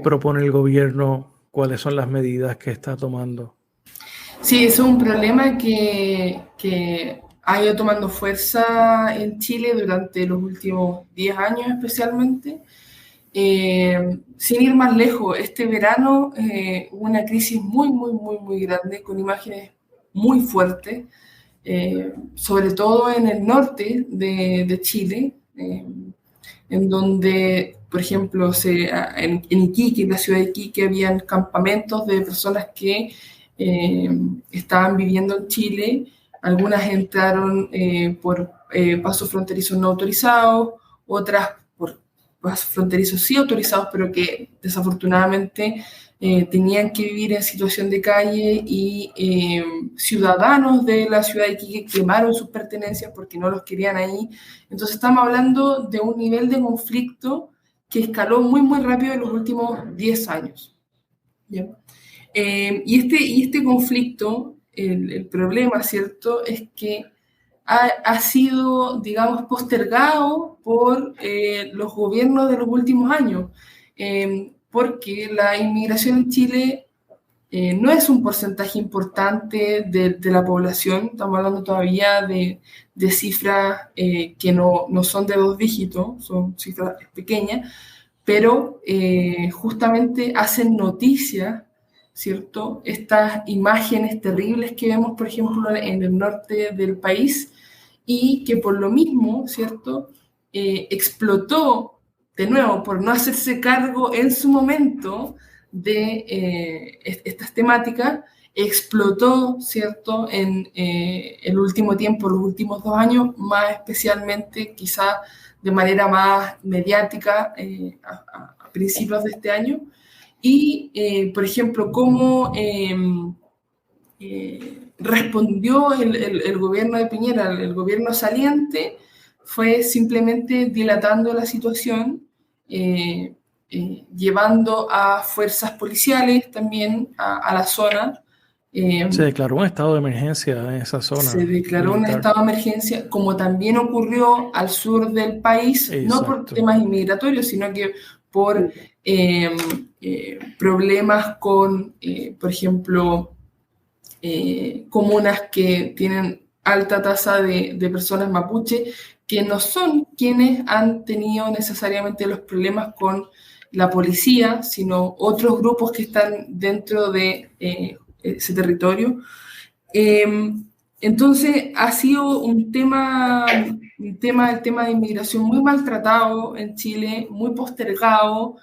propone el gobierno? ¿Cuáles son las medidas que está tomando? Sí, eso es un problema que ha ido tomando fuerza en Chile durante los últimos 10 años especialmente. Sin ir más lejos, este verano hubo una crisis muy grande, con imágenes muy fuertes, sobre todo en el norte de Chile, en donde, por ejemplo, en Iquique, en la ciudad de Iquique, habían campamentos de personas que estaban viviendo en Chile. Algunas entraron por pasos fronterizos no autorizados, otras por pasos fronterizos sí autorizados, pero que desafortunadamente tenían que vivir en situación de calle, y ciudadanos de la ciudad de Iquique quemaron sus pertenencias porque no los querían ahí. Entonces estamos hablando de un nivel de conflicto que escaló muy rápido en los últimos 10 años. ¿Ya? Y este conflicto, el problema, ¿cierto?, es que ha sido, digamos, postergado por los gobiernos de los últimos años, porque la inmigración en Chile no es un porcentaje importante de la población. Estamos hablando todavía de cifras que no son de 2 dígitos, son cifras pequeñas, pero justamente hacen noticia, ¿cierto?, estas imágenes terribles que vemos, por ejemplo, en el norte del país, y que por lo mismo, ¿cierto?, explotó de nuevo por no hacerse cargo en su momento de estas temáticas, explotó, ¿cierto?, en el último tiempo, los últimos 2 años, más especialmente quizá de manera más mediática a principios de este año. Y, por ejemplo, cómo respondió el gobierno de Piñera, el gobierno saliente, fue simplemente dilatando la situación, llevando a fuerzas policiales también a la zona. Se declaró un estado de emergencia en esa zona. Se declaró militar. Un estado de emergencia, como también ocurrió al sur del país. Exacto. No por temas inmigratorios, sino que por problemas con, por ejemplo, comunas que tienen alta tasa de personas mapuche, que no son quienes han tenido necesariamente los problemas con la policía, sino otros grupos que están dentro de ese territorio. Entonces ha sido el tema de inmigración muy maltratado en Chile, muy postergado,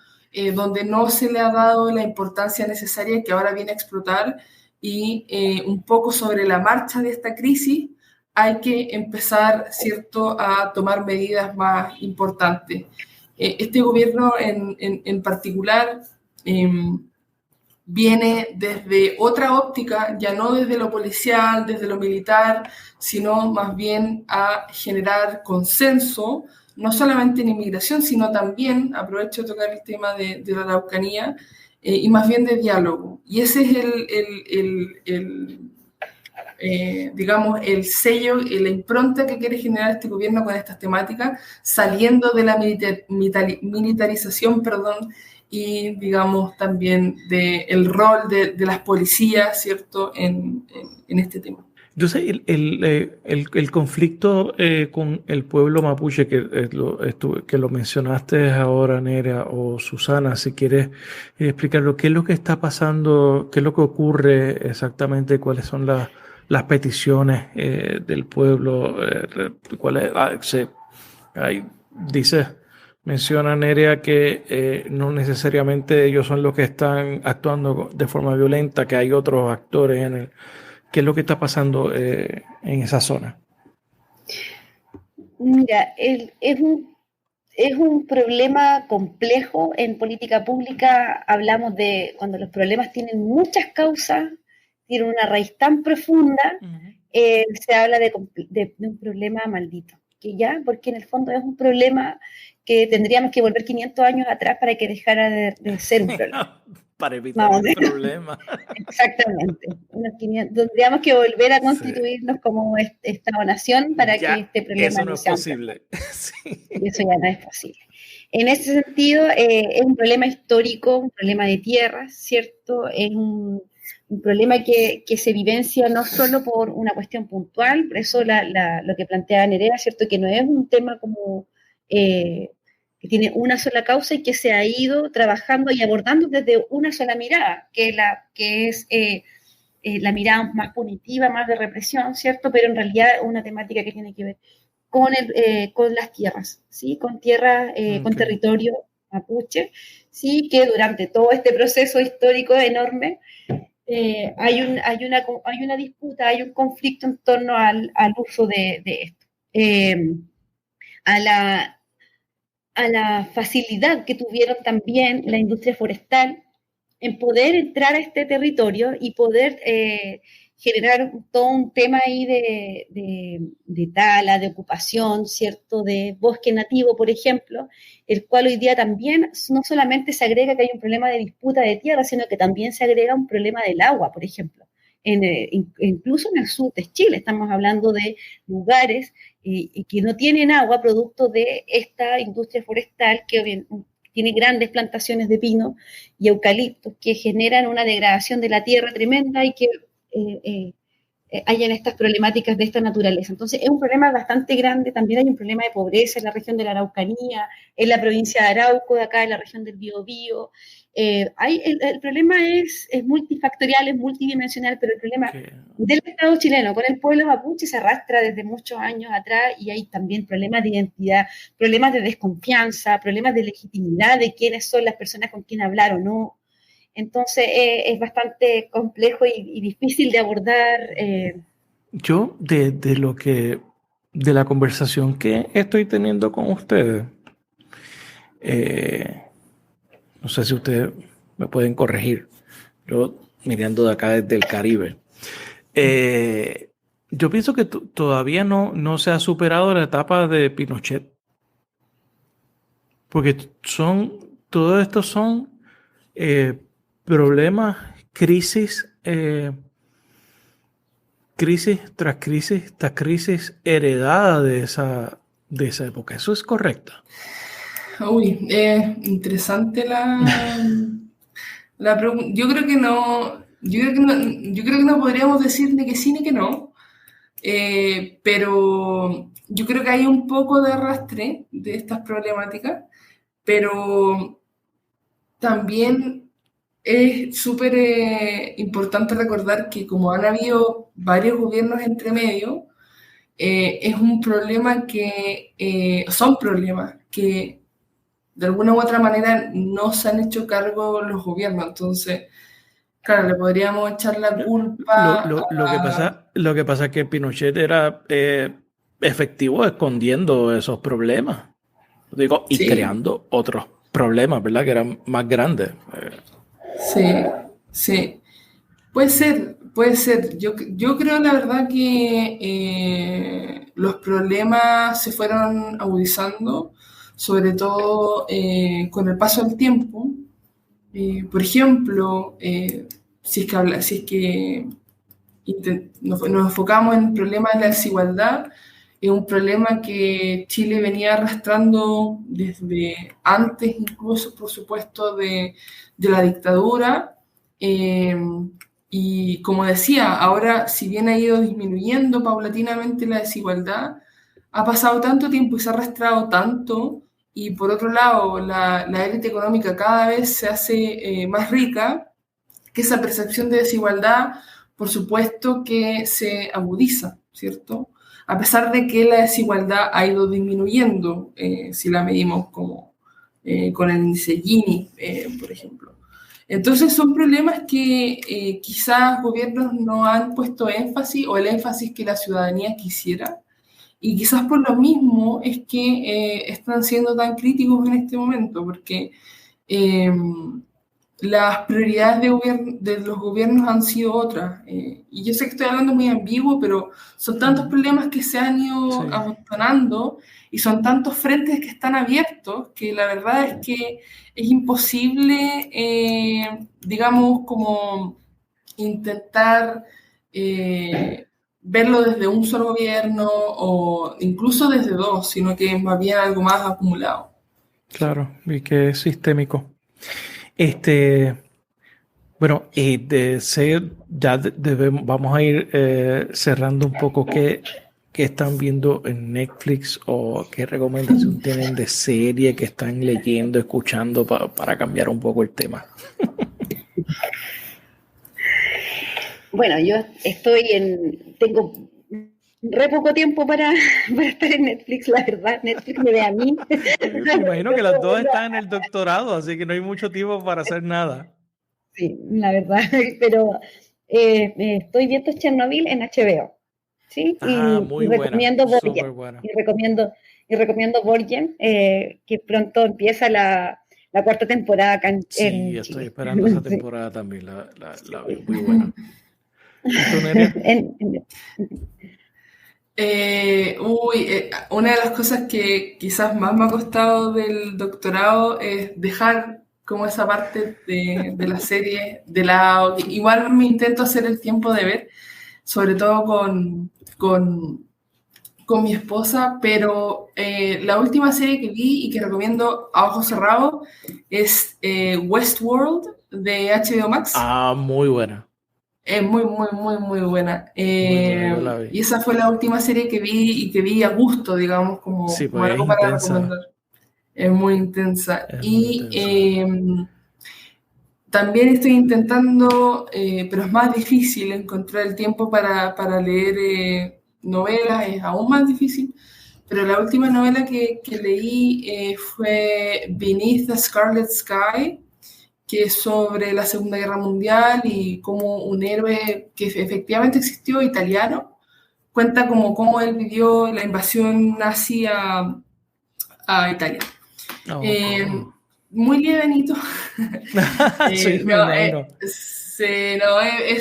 donde no se le ha dado la importancia necesaria, que ahora viene a explotar, y un poco sobre la marcha de esta crisis hay que empezar, ¿cierto?, a tomar medidas más importantes. Este gobierno en particular viene desde otra óptica, ya no desde lo policial, desde lo militar, sino más bien a generar consenso, no solamente en inmigración, sino también, aprovecho de tocar el tema de la Araucanía, y más bien de diálogo. Y ese es digamos, el sello, la impronta que quiere generar este gobierno con estas temáticas, saliendo de la militarización, y, digamos, también del rol de las policías, ¿cierto?, en este tema. Entonces, el conflicto con el pueblo mapuche, que lo mencionaste ahora, Nerea o Susana, si quieres explicarlo, ¿qué es lo que está pasando? ¿Qué es lo que ocurre exactamente? ¿Cuáles son las peticiones del pueblo. Menciona Nerea que no necesariamente ellos son los que están actuando de forma violenta, que hay otros actores ¿Qué es lo que está pasando en esa zona? Mira, es un problema complejo. En política pública hablamos de cuando los problemas tienen muchas causas, tienen una raíz tan profunda, se habla de un problema maldito. Porque en el fondo es un problema que tendríamos que volver 500 años atrás para que dejara de ser un problema. Para evitar un problema. Exactamente. Tendríamos que volver a constituirnos como Estado-nación para que este problema eso no es posible. Sí. Eso ya no es posible. En ese sentido, es un problema histórico, un problema de tierras, ¿cierto? Es un problema que se vivencia no solo por una cuestión puntual, por eso lo que plantea Nerea, ¿cierto? Que no es un tema como que tiene una sola causa y que se ha ido trabajando y abordando desde una sola mirada, que es la mirada más punitiva, más de represión, ¿cierto? Pero en realidad es una temática que tiene que ver con las tierras, ¿sí? Con tierras, con territorio mapuche, ¿sí? Que durante todo este proceso histórico enorme hay una disputa, hay un conflicto en torno al uso de esto. A la facilidad que tuvieron también la industria forestal en poder entrar a este territorio y poder generar todo un tema ahí de tala, de ocupación, ¿cierto? De bosque nativo, por ejemplo, el cual hoy día también no solamente se agrega que hay un problema de disputa de tierra, sino que también se agrega un problema del agua, por ejemplo. Incluso en el sur de Chile estamos hablando de lugares y que no tienen agua producto de esta industria forestal que tiene grandes plantaciones de pino y eucaliptos que generan una degradación de la tierra tremenda y que hayan estas problemáticas de esta naturaleza. Entonces es un problema bastante grande. También hay un problema de pobreza en la región de la Araucanía, en la provincia de Arauco, de acá en la región del Biobío. El problema es multifactorial, es multidimensional, pero el problema del Estado chileno con el pueblo mapuche se arrastra desde muchos años atrás y hay también problemas de identidad, problemas de desconfianza, problemas de legitimidad de quiénes son las personas con quien hablar o no. Entonces es bastante complejo y difícil de abordar. Yo, de la conversación que estoy teniendo con ustedes, no sé si ustedes me pueden corregir, yo mirando de acá desde el Caribe, yo pienso que todavía no se ha superado la etapa de Pinochet, porque todos estos son problemas, crisis tras crisis heredada de esa época. ¿Eso es correcto? Uy, interesante la pregunta. Yo creo que no podríamos decir ni que sí ni que no, pero yo creo que hay un poco de arrastre de estas problemáticas, pero también es súper importante recordar que como han habido varios gobiernos entre medio, es un problema son problemas que de alguna u otra manera no se han hecho cargo los gobiernos. Entonces, claro, le podríamos echar la culpa. Lo que pasa es que Pinochet era efectivo escondiendo esos problemas. Y creando otros problemas, ¿verdad? Que eran más grandes. Sí. Puede ser. Yo creo, la verdad, que los problemas se fueron agudizando, sobre todo con el paso del tiempo. Por ejemplo, si es que nos enfocamos en el problema de la desigualdad, es un problema que Chile venía arrastrando desde antes, incluso, por supuesto, de la dictadura. Y como decía, ahora, si bien ha ido disminuyendo paulatinamente la desigualdad, ha pasado tanto tiempo y se ha arrastrado tanto, y por otro lado, la élite económica cada vez se hace más rica, que esa percepción de desigualdad por supuesto que se agudiza, ¿cierto? A pesar de que la desigualdad ha ido disminuyendo, si la medimos como con el índice Gini, por ejemplo. Entonces son problemas que quizás gobiernos no han puesto énfasis o el énfasis que la ciudadanía quisiera, y quizás por lo mismo es que están siendo tan críticos en este momento, porque las prioridades de los gobiernos han sido otras. Y yo sé que estoy hablando muy ambiguo, pero son tantos problemas que se han ido amontonando y son tantos frentes que están abiertos que la verdad es que es imposible, digamos, como intentar verlo desde un solo gobierno o incluso desde dos, sino que es más bien algo más acumulado. Claro, y que es sistémico. Bueno, vamos a ir cerrando un poco qué están viendo en Netflix o qué recomendación tienen de serie que están leyendo, escuchando para cambiar un poco el tema. Bueno, yo tengo re poco tiempo para estar en Netflix, la verdad. Netflix me ve a mí. Me imagino que las dos están en el doctorado, así que no hay mucho tiempo para hacer nada. Sí, la verdad, pero estoy viendo Chernobyl en HBO, ¿sí? Muy buena, recomiendo súper buena. Y recomiendo Borgen, que pronto empieza la cuarta temporada acá en Chile. Estoy esperando esa temporada también, la vi muy buena. ¿Y tú, Nerea? Una de las cosas que quizás más me ha costado del doctorado es dejar como esa parte de la serie de lado. Igual me intento hacer el tiempo de ver, sobre todo con mi esposa, pero la última serie que vi y que recomiendo a ojos cerrados es Westworld de HBO Max. Muy buena. Es muy, muy, muy, muy buena. Y esa fue la última serie que vi y que vi a gusto, digamos, como algo para recomendar. Es muy intensa. También estoy intentando, pero es más difícil encontrar el tiempo para leer novelas, es aún más difícil. Pero la última novela que leí fue Beneath the Scarlet Sky, que es sobre la Segunda Guerra Mundial y cómo un héroe que efectivamente existió, italiano, cuenta cómo él vivió la invasión nazi a Italia. Muy livianito. Sí,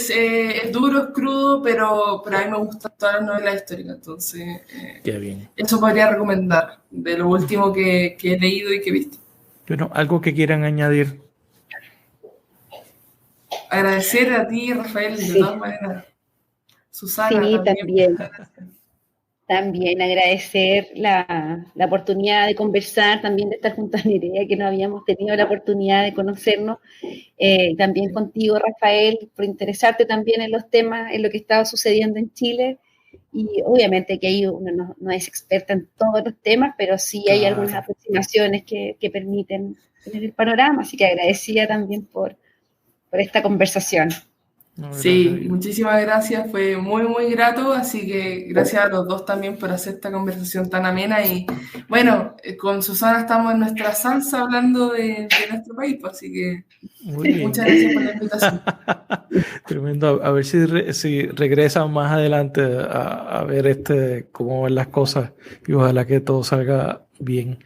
es duro, es crudo, pero a mí me gustan todas las novelas históricas, entonces qué bien. Eso podría recomendar de lo último que he leído y que he visto. Bueno, ¿algo que quieran añadir? Agradecer a ti, Rafael, de todas maneras. Susana, sí, también agradecer la oportunidad de conversar, también de estar junto a Nerea, que no habíamos tenido la oportunidad de conocernos. También contigo, Rafael, por interesarte también en los temas, en lo que estaba sucediendo en Chile. Y obviamente que ahí uno no es experta en todos los temas, pero sí hay algunas aproximaciones que permiten tener el panorama. Así que agradecida también por esta conversación. Sí, muchísimas gracias, fue muy, muy grato, así que gracias a los dos también por hacer esta conversación tan amena y bueno, con Susana estamos en nuestra salsa hablando de nuestro país, así que muchas gracias por la invitación. Tremendo, a ver si regresan más adelante a ver cómo van las cosas y ojalá que todo salga bien.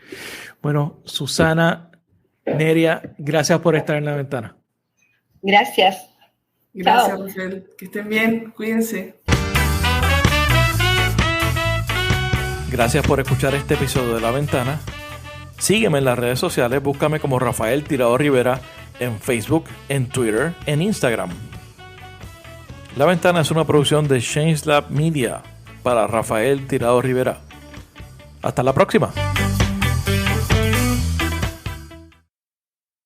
Bueno, Susana, Nerea, gracias por estar en La Ventana. Gracias. Gracias, Rafael. Que estén bien, cuídense. Gracias por escuchar este episodio de La Ventana. Sígueme en las redes sociales, búscame como Rafael Tirado Rivera en Facebook, en Twitter, en Instagram. La Ventana es una producción de Change Lab Media para Rafael Tirado Rivera. Hasta la próxima.